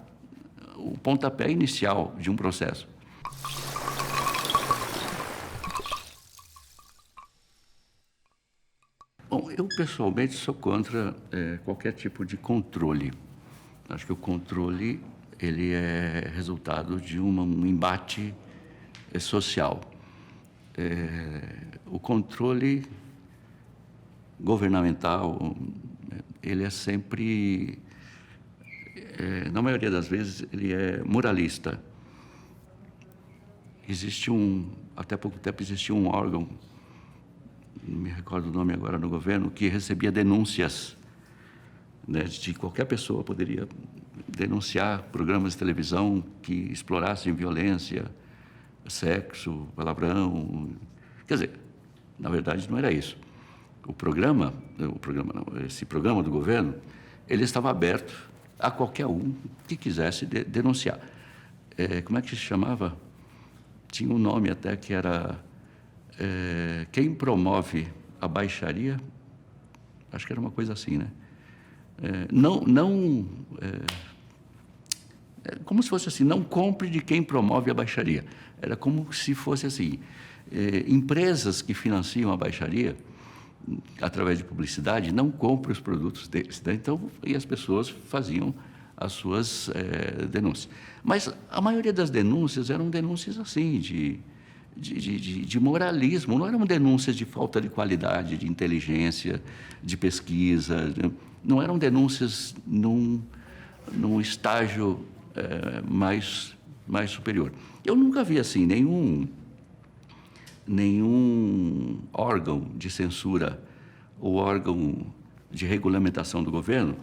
o pontapé inicial de um processo. Bom, eu pessoalmente sou contra qualquer tipo de controle. Acho que o controle ele é resultado de um embate social. O controle governamental, ele é sempre, na maioria das vezes, ele é moralista. Até pouco tempo existia um órgão, não me recordo o nome agora, no governo, que recebia denúncias, né, de qualquer pessoa poderia denunciar programas de televisão que explorassem violência, sexo, palavrão. Quer dizer, na verdade não era isso. Esse programa do governo, ele estava aberto a qualquer um que quisesse denunciar. Como é que se chamava? Tinha um nome até que era quem promove a baixaria, acho que era uma coisa assim, né? Como se fosse assim: não compre de quem promove a baixaria. Era como se fosse assim: empresas que financiam a baixaria através de publicidade não compram os produtos deles, né? Então, e as pessoas faziam as suas denúncias. Mas a maioria das denúncias eram denúncias assim, de moralismo, não eram denúncias de falta de qualidade, de inteligência, de pesquisa, não eram denúncias num estágio mais superior. Eu nunca vi assim nenhum órgão de censura ou órgão de regulamentação do governo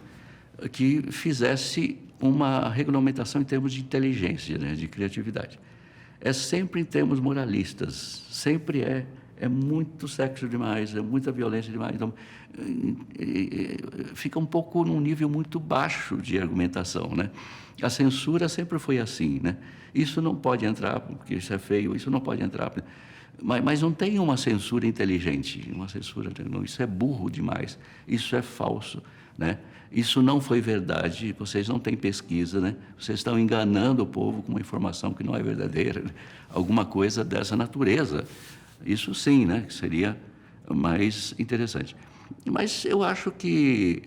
que fizesse uma regulamentação em termos de inteligência, né, de criatividade. É sempre em termos moralistas, sempre é muito sexo demais, é muita violência demais. Então, fica um pouco num nível muito baixo de argumentação, né? A censura sempre foi assim, né? Isso não pode entrar, porque isso é feio, isso não pode entrar. Mas não tem uma censura inteligente, uma censura, não, isso é burro demais, isso é falso, né? Isso não foi verdade, vocês não têm pesquisa, né? Vocês estão enganando o povo com uma informação que não é verdadeira, né? Alguma coisa dessa natureza. Isso sim, né? Que seria mais interessante. Mas eu acho que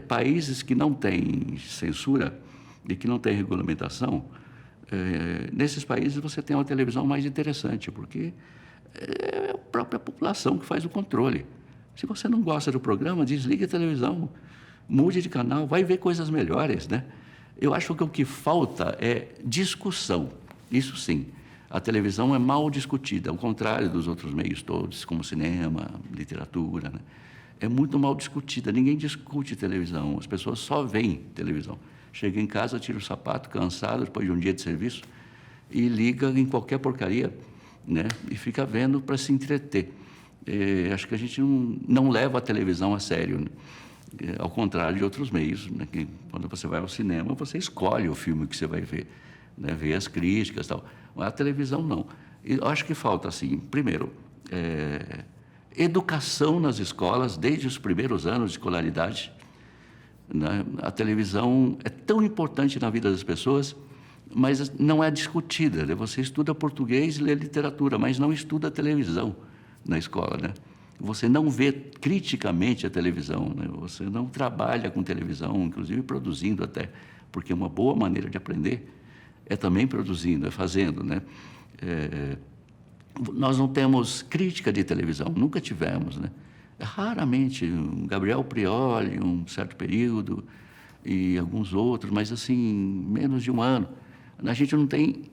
países que não têm censura e que não têm regulamentação, nesses países você tem uma televisão mais interessante, porque é a própria população que faz o controle. Se você não gosta do programa, desligue a televisão, mude de canal, vai ver coisas melhores, né? Eu acho que o que falta é discussão, isso sim. A televisão é mal discutida, ao contrário dos outros meios todos, como cinema, literatura, né? É muito mal discutida, ninguém discute televisão, as pessoas só veem televisão. Chega em casa, tira o sapato, cansado, depois de um dia de serviço, e liga em qualquer porcaria, né? E fica vendo para se entreter. Acho que a gente não leva a televisão a sério, né? Ao contrário de outros meios, né? Que quando você vai ao cinema, você escolhe o filme que você vai ver, né? Vê as críticas e tal. A televisão, não. Eu acho que falta, assim, primeiro, educação nas escolas, desde os primeiros anos de escolaridade, né? A televisão é tão importante na vida das pessoas, mas não é discutida, né? Você estuda português e lê literatura, mas não estuda televisão na escola, né? Você não vê criticamente a televisão, né? Você não trabalha com televisão, inclusive produzindo até, porque uma boa maneira de aprender é também produzindo, é fazendo, né? Nós não temos crítica de televisão, nunca tivemos, né? Raramente, Gabriel Prioli, um certo período, e alguns outros, mas assim, menos de um ano. A gente não tem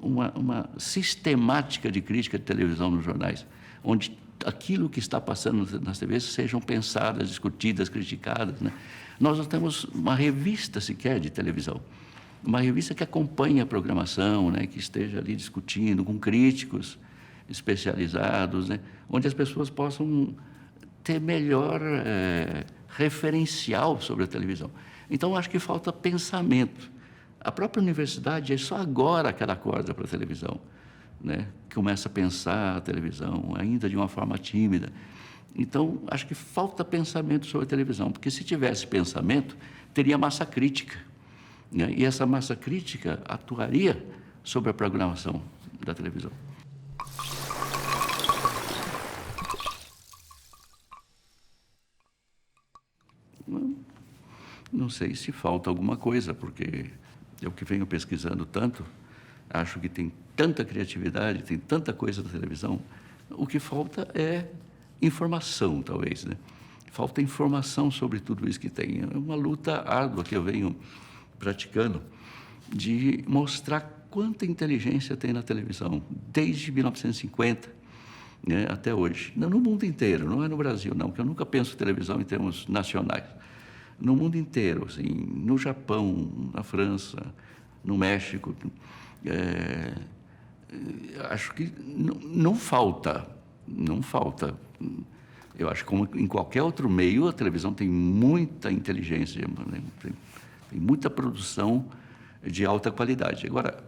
uma sistemática de crítica de televisão nos jornais, onde aquilo que está passando nas TVs sejam pensadas, discutidas, criticadas, né? Nós não temos uma revista sequer de televisão, uma revista que acompanhe a programação, né? Que esteja ali discutindo com críticos especializados, né? Onde as pessoas possam ter melhor referencial sobre a televisão. Então, acho que falta pensamento. A própria universidade é só agora que ela acorda para a televisão, né? Começa a pensar a televisão, ainda de uma forma tímida. Então, acho que falta pensamento sobre a televisão, porque se tivesse pensamento, teria massa crítica, né? E essa massa crítica atuaria sobre a programação da televisão. Não sei se falta alguma coisa, porque eu que venho pesquisando tanto, acho que tem tanta criatividade, tem tanta coisa na televisão, o que falta é informação, talvez, né? Falta informação sobre tudo isso que tem. É uma luta árdua que eu venho praticando de mostrar quanta inteligência tem na televisão, desde 1950, né, até hoje. Não, no mundo inteiro, não é no Brasil, não, porque eu nunca penso televisão em termos nacionais. No mundo inteiro, assim, no Japão, na França, no México, acho que não falta. Eu acho que, como em qualquer outro meio, a televisão tem muita inteligência, né? Tem muita produção de alta qualidade. Agora,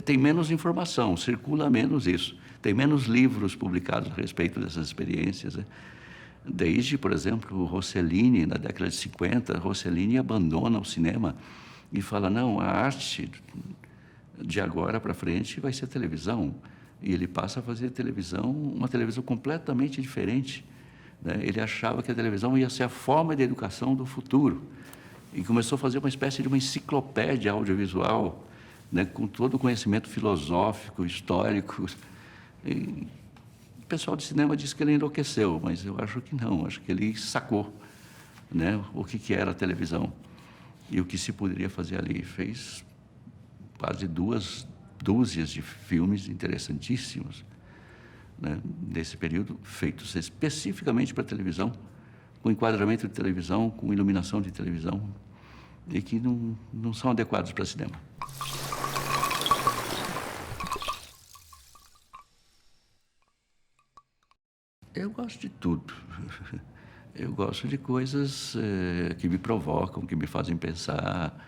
tem menos informação, circula menos isso. Tem menos livros publicados a respeito dessas experiências, né? Desde, por exemplo, Rossellini, na década de 50, Rossellini abandona o cinema e fala, não, a arte de agora para frente vai ser televisão. E ele passa a fazer televisão, uma televisão completamente diferente, né? Ele achava que a televisão ia ser a forma de educação do futuro. E começou a fazer uma espécie de uma enciclopédia audiovisual, né, com todo o conhecimento filosófico, histórico. E o pessoal de cinema diz que ele enlouqueceu, mas eu acho que não, acho que ele sacou, né, o que era a televisão e o que se poderia fazer ali. Fez quase 2 dúzias de filmes interessantíssimos, né, nesse período, feitos especificamente para televisão, com enquadramento de televisão, com iluminação de televisão, e que não são adequados para cinema. Eu gosto de tudo. Eu gosto de coisas que me provocam, que me fazem pensar,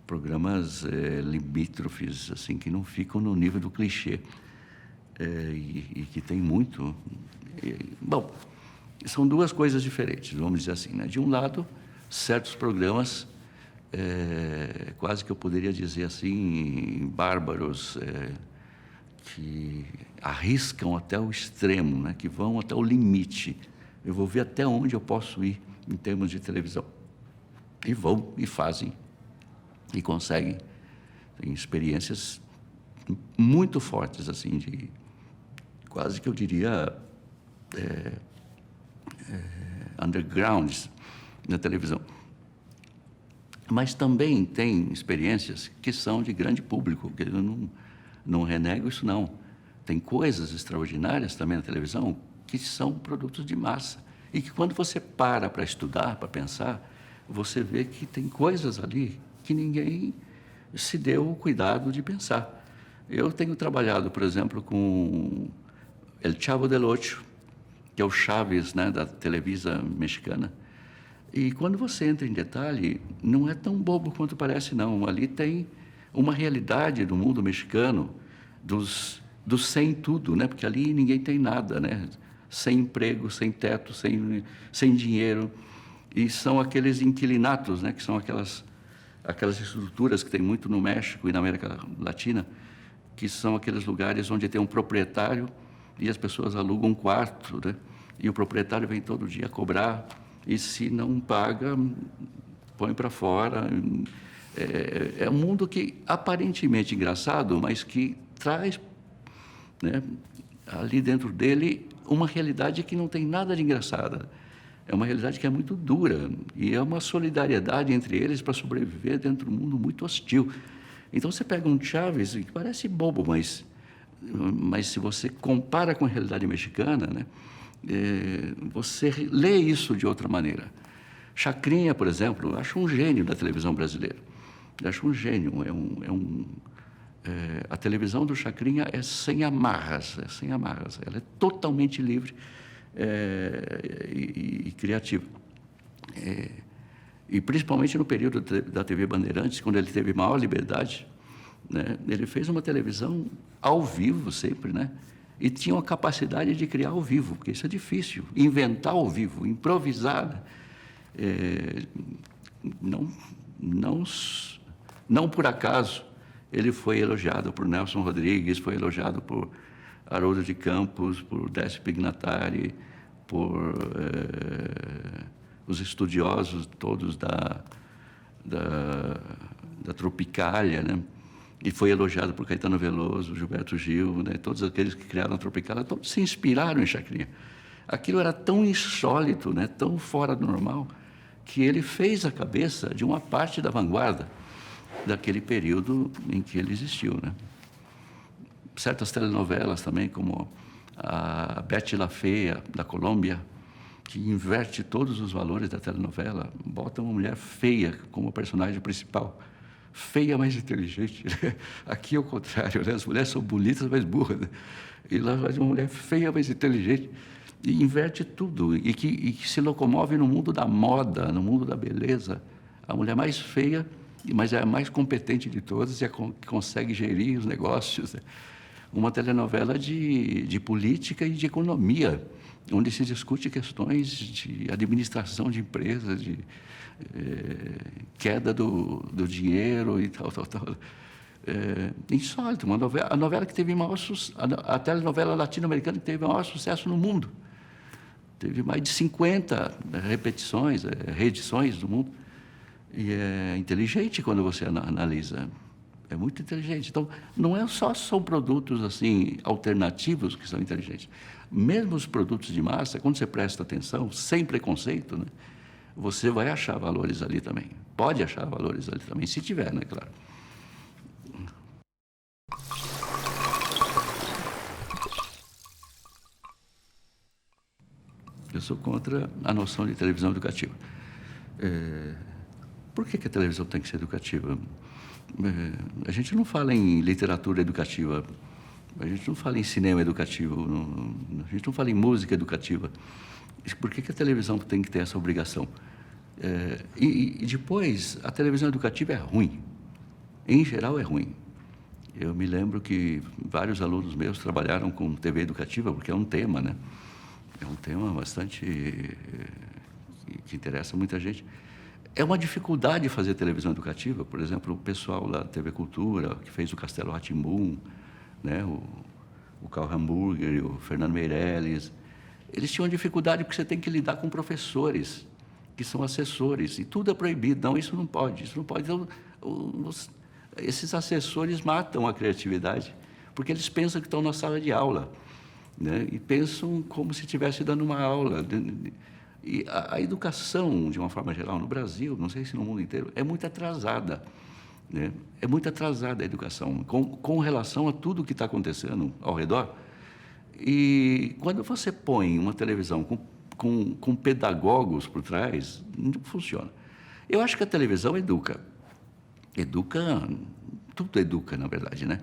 programas limítrofes, assim, que não ficam no nível do clichê, e que tem muito. Bom, são 2 coisas diferentes, vamos dizer assim, né? De um lado, certos programas, quase que eu poderia dizer assim, bárbaros, que arriscam até o extremo, né? Que vão até o limite. Eu vou ver até onde eu posso ir em termos de televisão. E vão, e fazem, e conseguem. Tem experiências muito fortes, assim, de quase que eu diria undergrounds na televisão. Mas também tem experiências que são de grande público, que eu não renego isso, não. Tem coisas extraordinárias também na televisão que são produtos de massa e que, quando você para estudar, para pensar, você vê que tem coisas ali que ninguém se deu o cuidado de pensar. Eu tenho trabalhado, por exemplo, com El Chavo del Ocho, que é o Chaves, né, da Televisa mexicana. E quando você entra em detalhe, não é tão bobo quanto parece, não. Ali tem uma realidade do mundo mexicano, dos sem tudo, né? Porque ali ninguém tem nada, né? Sem emprego, sem teto, sem dinheiro. E são aqueles inquilinatos, né? Que são aquelas estruturas que tem muito no México e na América Latina, que são aqueles lugares onde tem um proprietário e as pessoas alugam um quarto, né? E o proprietário vem todo dia cobrar, e se não paga, põe para fora. É um mundo que aparentemente engraçado, mas que traz, né, ali dentro dele uma realidade que não tem nada de engraçada. É uma realidade que é muito dura, e é uma solidariedade entre eles para sobreviver dentro de um mundo muito hostil. Então você pega um Chaves, que parece bobo, mas se você compara com a realidade mexicana, né, você lê isso de outra maneira. Chacrinha, por exemplo, eu acho um gênio da televisão brasileira. Eu acho um gênio. A televisão do Chacrinha é sem amarras, Ela é totalmente livre e criativa. E principalmente no período da TV Bandeirantes, quando ele teve maior liberdade, né, ele fez uma televisão ao vivo sempre, né? E tinha uma capacidade de criar ao vivo, porque isso é difícil, inventar ao vivo, improvisar. Não por acaso ele foi elogiado por Nelson Rodrigues, foi elogiado por Haroldo de Campos, por Décio Pignatari, por os estudiosos todos da Tropicália, né? E foi elogiado por Caetano Veloso, Gilberto Gil, né? Todos aqueles que criaram a Tropicália, todos se inspiraram em Chacrinha. Aquilo era tão insólito, né? Tão fora do normal, que ele fez a cabeça de uma parte da vanguarda daquele período em que ele existiu, né? Certas telenovelas também, como a Betty la Fea, da Colômbia, que inverte todos os valores da telenovela, bota uma mulher feia como personagem principal. Feia, mas inteligente. Aqui é o contrário, né? As mulheres são bonitas, mas burras, né? E lá faz uma mulher feia, mas inteligente. E inverte tudo. E que se locomove no mundo da moda, no mundo da beleza. A mulher mais feia, mas é a mais competente de todas e que consegue gerir os negócios. Uma telenovela de política e de economia, onde se discute questões de administração de empresas, de queda do dinheiro e tal. Insólito. A novela que teve maior sucesso, a telenovela latino-americana que teve maior sucesso no mundo. Teve mais de 50 reedições do mundo. E é inteligente quando você analisa. É muito inteligente. Então, não é só são produtos assim alternativos que são inteligentes. Mesmo os produtos de massa, quando você presta atenção, sem preconceito, né, você vai achar valores ali também. Pode achar valores ali também, se tiver, né, claro. Eu sou contra a noção de televisão educativa. Por que a televisão tem que ser educativa? A gente não fala em literatura educativa, a gente não fala em cinema educativo, a gente não fala em música educativa. Por que a televisão tem que ter essa obrigação? E depois, a televisão educativa é ruim. Em geral, é ruim. Eu me lembro que vários alunos meus trabalharam com TV educativa, porque é um tema, né? É um tema bastante que interessa muita gente. É uma dificuldade fazer televisão educativa. Por exemplo, o pessoal da TV Cultura, que fez o Castelo Rá-Tim-Bum, né? o Carl Hamburger, o Fernando Meirelles, eles tinham dificuldade porque você tem que lidar com professores, que são assessores, e tudo é proibido. Não, isso não pode, isso não pode. Então, esses assessores matam a criatividade, porque eles pensam que estão na sala de aula, né? E pensam como se estivesse dando uma aula. E a educação, de uma forma geral, no Brasil, não sei se no mundo inteiro, é muito atrasada, né? É muito atrasada a educação, com relação a tudo o que está acontecendo ao redor. E quando você põe uma televisão com pedagogos por trás, não funciona. Eu acho que a televisão educa. Tudo educa, na verdade, né?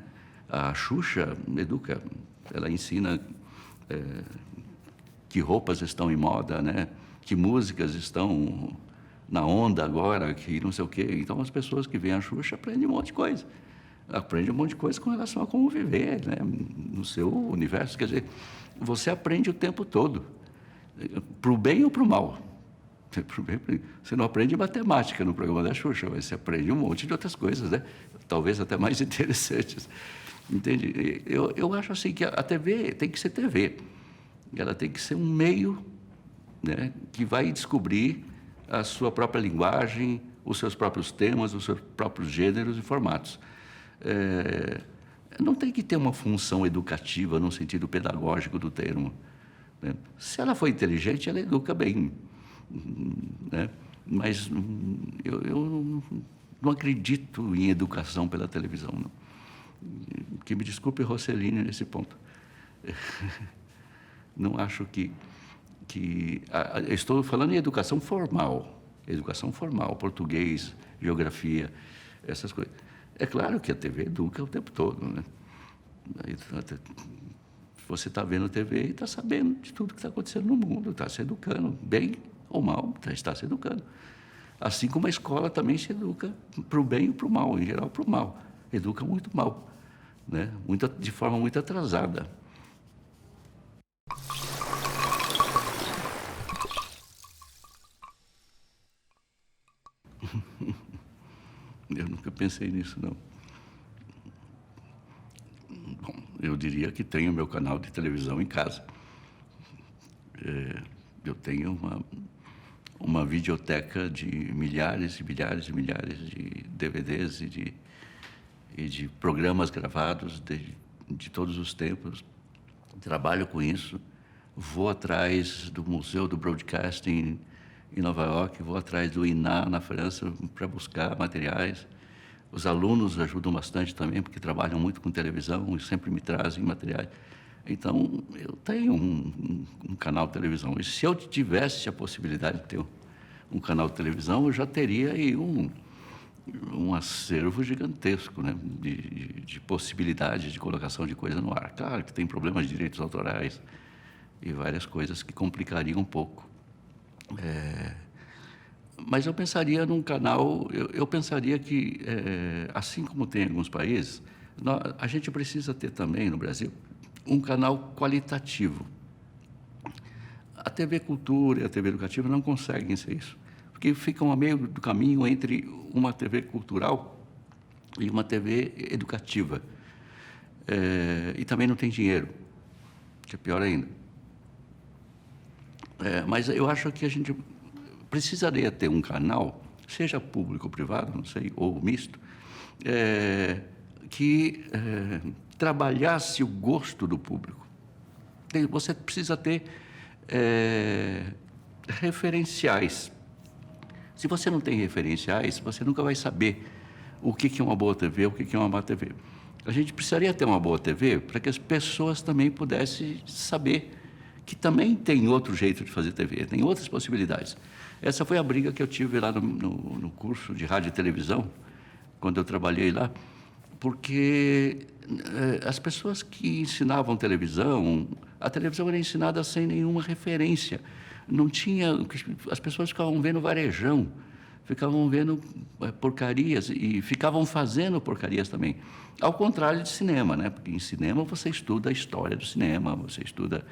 A Xuxa educa, ela ensina que roupas estão em moda, né? Que músicas estão na onda agora, que não sei o quê. Então, as pessoas que veem a Xuxa aprendem um monte de coisa. Aprendem um monte de coisa com relação a como viver, né? No seu universo. Quer dizer, você aprende o tempo todo, para o bem ou para o mal. Você não aprende matemática no programa da Xuxa, mas você aprende um monte de outras coisas, né? Talvez até mais interessantes. Entende? Eu acho assim que a TV tem que ser TV. Ela tem que ser um meio, né, que vai descobrir a sua própria linguagem, os seus próprios temas, os seus próprios gêneros e formatos. Não tem que ter uma função educativa no sentido pedagógico do termo, né? Se ela for inteligente, ela educa bem, né? Mas eu não acredito em educação pela televisão, não. Que me desculpe Rossellini nesse ponto. Não acho que estou falando em educação formal, português, geografia, essas coisas. É claro que a TV educa o tempo todo, né? Você está vendo a TV e está sabendo de tudo que está acontecendo no mundo, está se educando, bem ou mal, está se educando. Assim como a escola também se educa para o bem e para o mal, em geral para o mal. Educa muito mal, né? De forma muito atrasada. Eu nunca pensei nisso, não. Bom, eu diria que tenho meu canal de televisão em casa. Eu tenho uma videoteca de milhares e milhares e milhares de DVDs e de programas gravados de todos os tempos. Trabalho com isso. Vou atrás do Museu do Broadcasting em Nova York, vou atrás do INA na França para buscar materiais. Os alunos ajudam bastante também, porque trabalham muito com televisão e sempre me trazem materiais. Então, eu tenho um canal de televisão. E se eu tivesse a possibilidade de ter um canal de televisão, eu já teria aí um acervo gigantesco, né, de possibilidades de colocação de coisa no ar. Claro que tem problemas de direitos autorais e várias coisas que complicariam um pouco. Mas eu pensaria num canal, eu pensaria que, assim como tem em alguns países, a gente precisa ter também no Brasil um canal qualitativo. A TV Cultura e a TV Educativa não conseguem ser isso, porque ficam a meio do caminho entre uma TV cultural e uma TV educativa. E também não tem dinheiro, que é pior ainda. Mas eu acho que a gente precisaria ter um canal, seja público ou privado, não sei, ou misto, que trabalhasse o gosto do público. Você precisa ter referenciais. Se você não tem referenciais, você nunca vai saber o que é uma boa TV, o que é uma má TV. A gente precisaria ter uma boa TV para que as pessoas também pudessem saber que também tem outro jeito de fazer TV, tem outras possibilidades. Essa foi a briga que eu tive lá no curso de rádio e televisão, quando eu trabalhei lá, porque as pessoas que ensinavam televisão, a televisão era ensinada sem nenhuma referência. Não tinha, as pessoas ficavam vendo varejão, ficavam vendo porcarias e ficavam fazendo porcarias também. Ao contrário de cinema, né? Porque em cinema você estuda a história do cinema, você estuda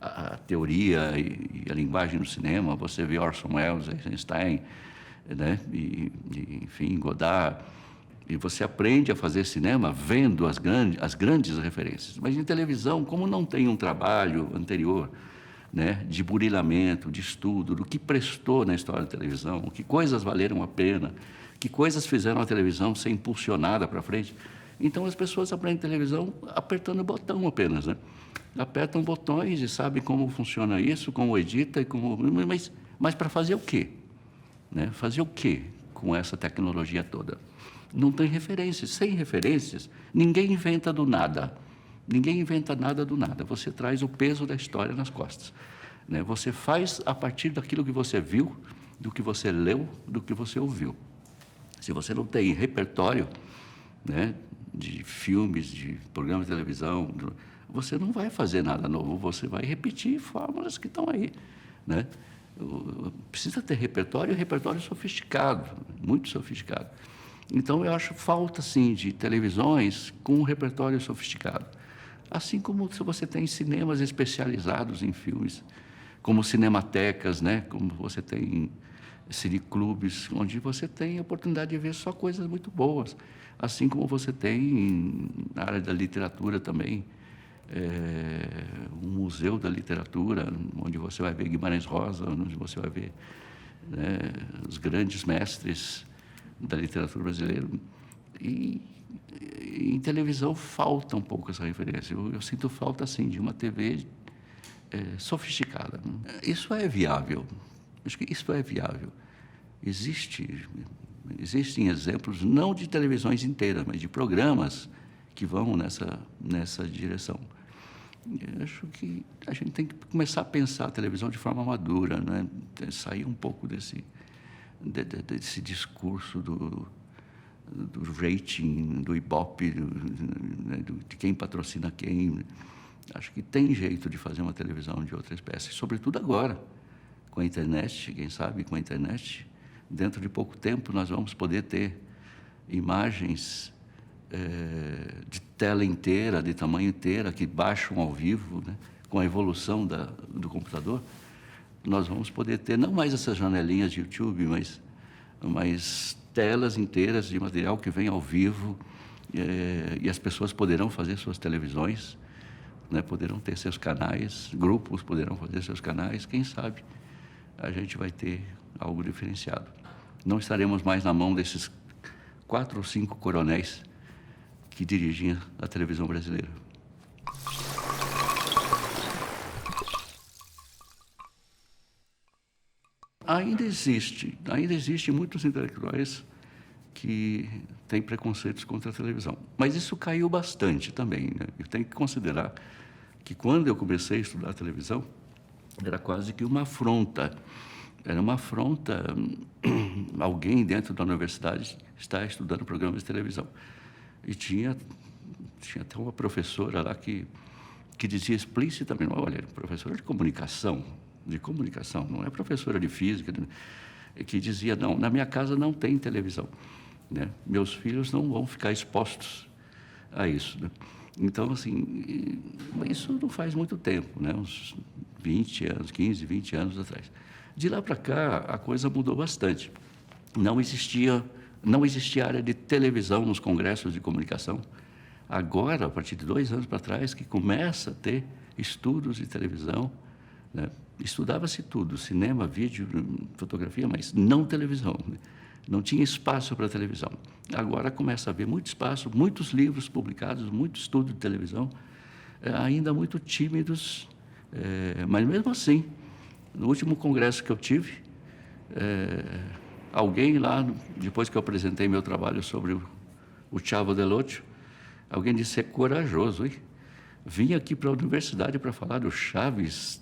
a teoria e a linguagem do cinema, você vê Orson Welles, Eisenstein, né? Enfim, Godard, e você aprende a fazer cinema vendo as grandes referências. Mas em televisão, como não tem um trabalho anterior, né, de burilamento, de estudo, do que prestou na história da televisão, que coisas valeram a pena, que coisas fizeram a televisão ser impulsionada para frente. Então, as pessoas aprendem televisão apertando botão apenas, né? Apertam botões e sabem como funciona isso, como edita, e como... mas para fazer o quê? Né? Fazer o quê com essa tecnologia toda? Não tem referências. Sem referências, ninguém inventa do nada. Ninguém inventa nada do nada. Você traz o peso da história nas costas, né? Você faz a partir daquilo que você viu, do que você leu, do que você ouviu. Se você não tem repertório, né, de filmes, de programas de televisão, você não vai fazer nada novo, você vai repetir fórmulas que estão aí, né? Precisa ter repertório, e repertório sofisticado, muito sofisticado. Então, eu acho falta, sim, de televisões com um repertório sofisticado. Assim como se você tem cinemas especializados em filmes, como cinematecas, né? Como você tem cineclubes, onde você tem a oportunidade de ver só coisas muito boas. Assim como você tem, na área da literatura também, um museu da literatura, onde você vai ver Guimarães Rosa, onde você vai ver, né, os grandes mestres da literatura brasileira. E em televisão falta um pouco essa referência. Eu sinto falta, assim, de uma TV sofisticada. Isso é viável. Acho que isso é viável. Existem exemplos, não de televisões inteiras, mas de programas que vão nessa direção. Eu acho que a gente tem que começar a pensar a televisão de forma madura, né? Sair um pouco desse discurso do rating, do Ibope, de quem patrocina quem. Acho que tem jeito de fazer uma televisão de outra espécie, sobretudo agora, com a internet, quem sabe com a internet. Dentro de pouco tempo nós vamos poder ter imagens de tela inteira, de tamanho inteira, que baixam ao vivo, né? Com a evolução do computador. Nós vamos poder ter não mais essas janelinhas de YouTube, mas telas inteiras de material que vem ao vivo, e as pessoas poderão fazer suas televisões, né? Poderão ter seus canais, grupos poderão fazer seus canais, quem sabe a gente vai ter algo diferenciado. Não estaremos mais na mão desses 4 ou 5 coronéis que dirigiam a televisão brasileira. Ainda existe muitos intelectuais que têm preconceitos contra a televisão. Mas isso caiu bastante também, né? Eu tenho que considerar que quando eu comecei a estudar televisão, era quase que uma afronta. Era uma afronta alguém dentro da universidade estar estudando programas de televisão. E tinha até uma professora lá que dizia explicitamente, olha, professora de comunicação, não é professora de física, que dizia, não, na minha casa não tem televisão, né? Meus filhos não vão ficar expostos a isso, né? Então, assim, isso não faz muito tempo, né? Uns 20 anos, 15, 20 anos atrás. De lá para cá, a coisa mudou bastante. Não existia área de televisão nos congressos de comunicação. Agora, a partir de 2 anos para trás, que começa a ter estudos de televisão, né? Estudava-se tudo, cinema, vídeo, fotografia, mas não televisão, né? Não tinha espaço para televisão. Agora começa a haver muito espaço, muitos livros publicados, muito estudo de televisão, ainda muito tímidos, mas mesmo assim, no último congresso que eu tive, alguém lá, depois que eu apresentei meu trabalho sobre o Chavo del Ocho, alguém disse: é corajoso, hein? Vim aqui para a universidade para falar do Chaves.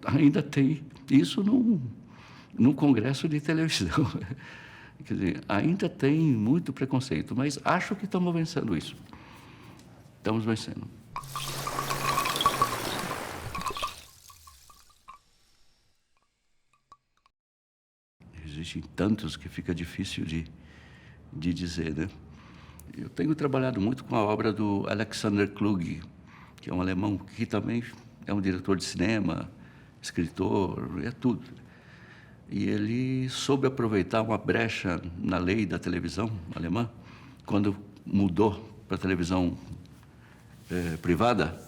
Ainda tem isso num congresso de televisão. Quer dizer, ainda tem muito preconceito, mas acho que estamos vencendo isso. Estamos vencendo. Existem tantos que fica difícil de dizer, né? Eu tenho trabalhado muito com a obra do Alexander Kluge, que é um alemão que também é um diretor de cinema, escritor, é tudo. E ele soube aproveitar uma brecha na lei da televisão alemã, quando mudou para a televisão privada,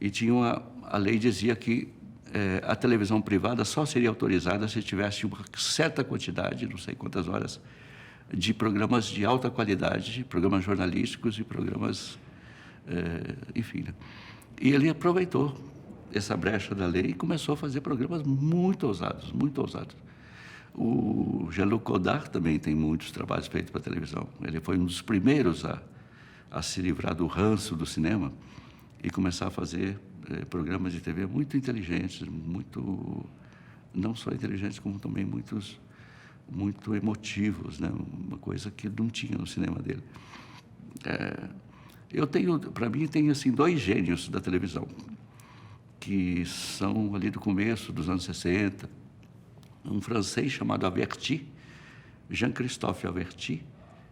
e tinha a lei dizia que a televisão privada só seria autorizada se tivesse uma certa quantidade, não sei quantas horas, de programas de alta qualidade, programas jornalísticos e programas, enfim. Né? E ele aproveitou essa brecha da lei e começou a fazer programas muito ousados, muito ousados. O Jean-Luc Godard também tem muitos trabalhos feitos para a televisão. Ele foi um dos primeiros a se livrar do ranço do cinema e começar a fazer programas de TV muito inteligentes, muito, não só inteligentes, como também muito emotivos, né? Uma coisa que não tinha no cinema dele. Eu tenho, para mim, tem assim dois gênios da televisão, que são ali do começo dos anos 60, um francês chamado Averty, Jean-Christophe Averty,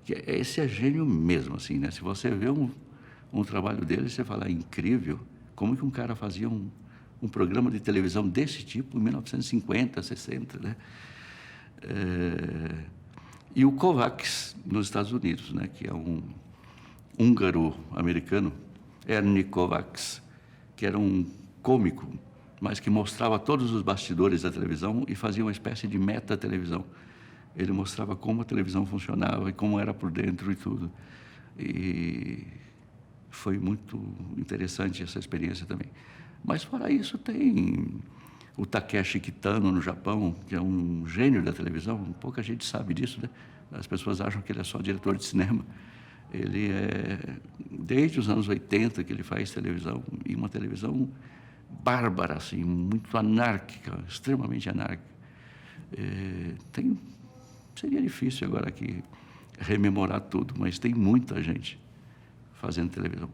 que esse é gênio mesmo, assim, né? Se você vê um trabalho dele, você fala, incrível, como que um cara fazia um programa de televisão desse tipo em 1950, 60, né? E o Kovacs, nos Estados Unidos, né? Que é um húngaro-americano, Ernie Kovacs, que era um cômico, mas que mostrava todos os bastidores da televisão e fazia uma espécie de meta-televisão. Ele mostrava como a televisão funcionava e como era por dentro e tudo. E foi muito interessante essa experiência também. Mas, fora isso, tem o Takeshi Kitano, no Japão, que é um gênio da televisão. Pouca gente sabe disso, né? As pessoas acham que ele é só diretor de cinema. Ele é, desde os anos 80 que ele faz televisão, e uma televisão bárbara, assim, muito anárquica, extremamente anárquica. Seria difícil agora aqui rememorar tudo, mas tem muita gente fazendo televisão.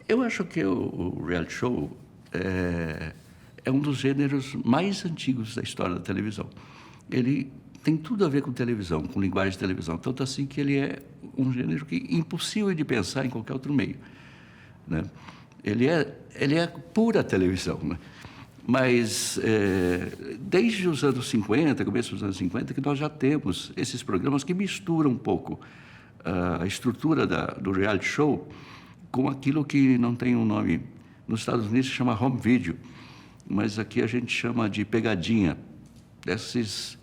Eu acho que o reality show é um dos gêneros mais antigos da história da televisão. Ele tem tudo a ver com televisão, com linguagem de televisão, tanto assim que ele é um gênero que é impossível de pensar em qualquer outro meio, né? Ele é pura televisão, né? Mas desde os anos 50, começo dos anos 50, que nós já temos esses programas que misturam um pouco a estrutura do reality show com aquilo que não tem um nome. Nos Estados Unidos se chama home video, mas aqui a gente chama de pegadinha. Essas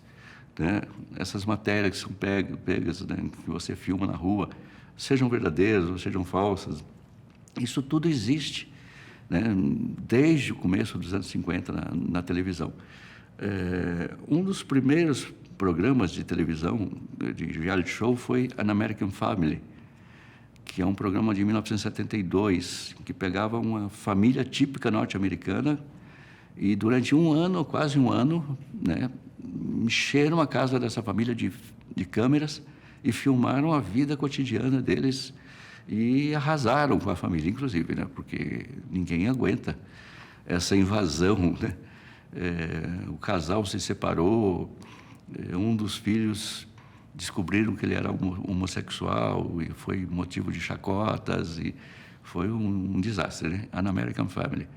matérias que são pegas, né, que você filma na rua, sejam verdadeiras ou sejam falsas, isso tudo existe, né, desde o começo dos anos 50 na televisão. Um dos primeiros programas de televisão, de reality show, foi An American Family, que é um programa de 1972, que pegava uma família típica norte-americana e durante um ano, quase um ano, né, encheram a casa dessa família de câmeras e filmaram a vida cotidiana deles e arrasaram com a família, inclusive, né, porque ninguém aguenta essa invasão, né? O casal se separou, um dos filhos descobriram que ele era homossexual e foi motivo de chacotas e foi um desastre, né? An American Family.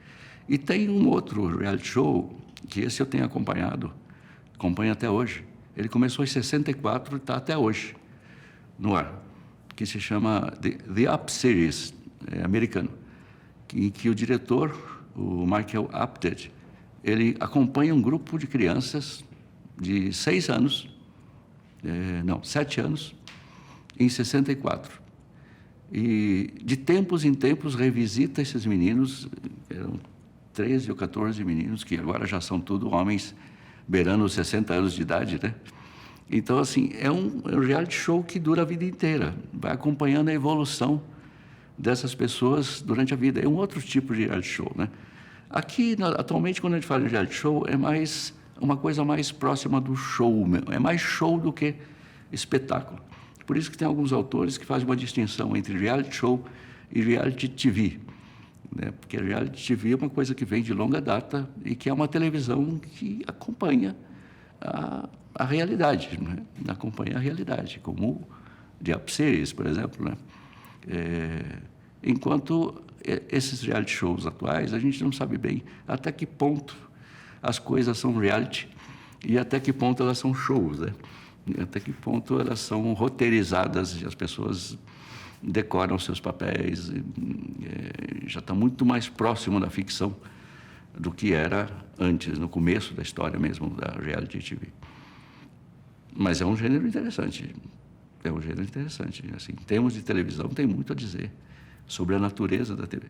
E tem um outro reality show que esse eu tenho acompanho até hoje. Ele começou em 64 e está até hoje no ar, que se chama The Up Series, americano, em que o diretor, o Michael Apted, Ele acompanha um grupo de crianças de 6 anos, 7 anos, em 64. E, de tempos em tempos, revisita esses meninos, eram 13 ou 14 meninos, que agora já são tudo homens beirando os 60 anos de idade, né? Então, assim, é um reality show que dura a vida inteira, vai acompanhando a evolução dessas pessoas durante a vida. É um outro tipo de reality show, né? Aqui, atualmente, quando a gente fala de reality show, é mais uma coisa mais próxima do show mesmo. É mais show do que espetáculo. Por isso que tem alguns autores que fazem uma distinção entre reality show e reality TV, né? Porque reality TV é uma coisa que vem de longa data e que é uma televisão que acompanha a realidade, né? Acompanha a realidade, como The Up Series, por exemplo, né? Enquanto esses reality shows atuais, a gente não sabe bem até que ponto as coisas são reality e até que ponto elas são shows, né? Até que ponto elas são roteirizadas e as pessoas decoram seus papéis. Já está muito mais próximo da ficção do que era antes, no começo da história mesmo da reality TV. Mas é um gênero interessante. É um gênero interessante. Assim, em termos de televisão, tem muito a dizer sobre a natureza da TV.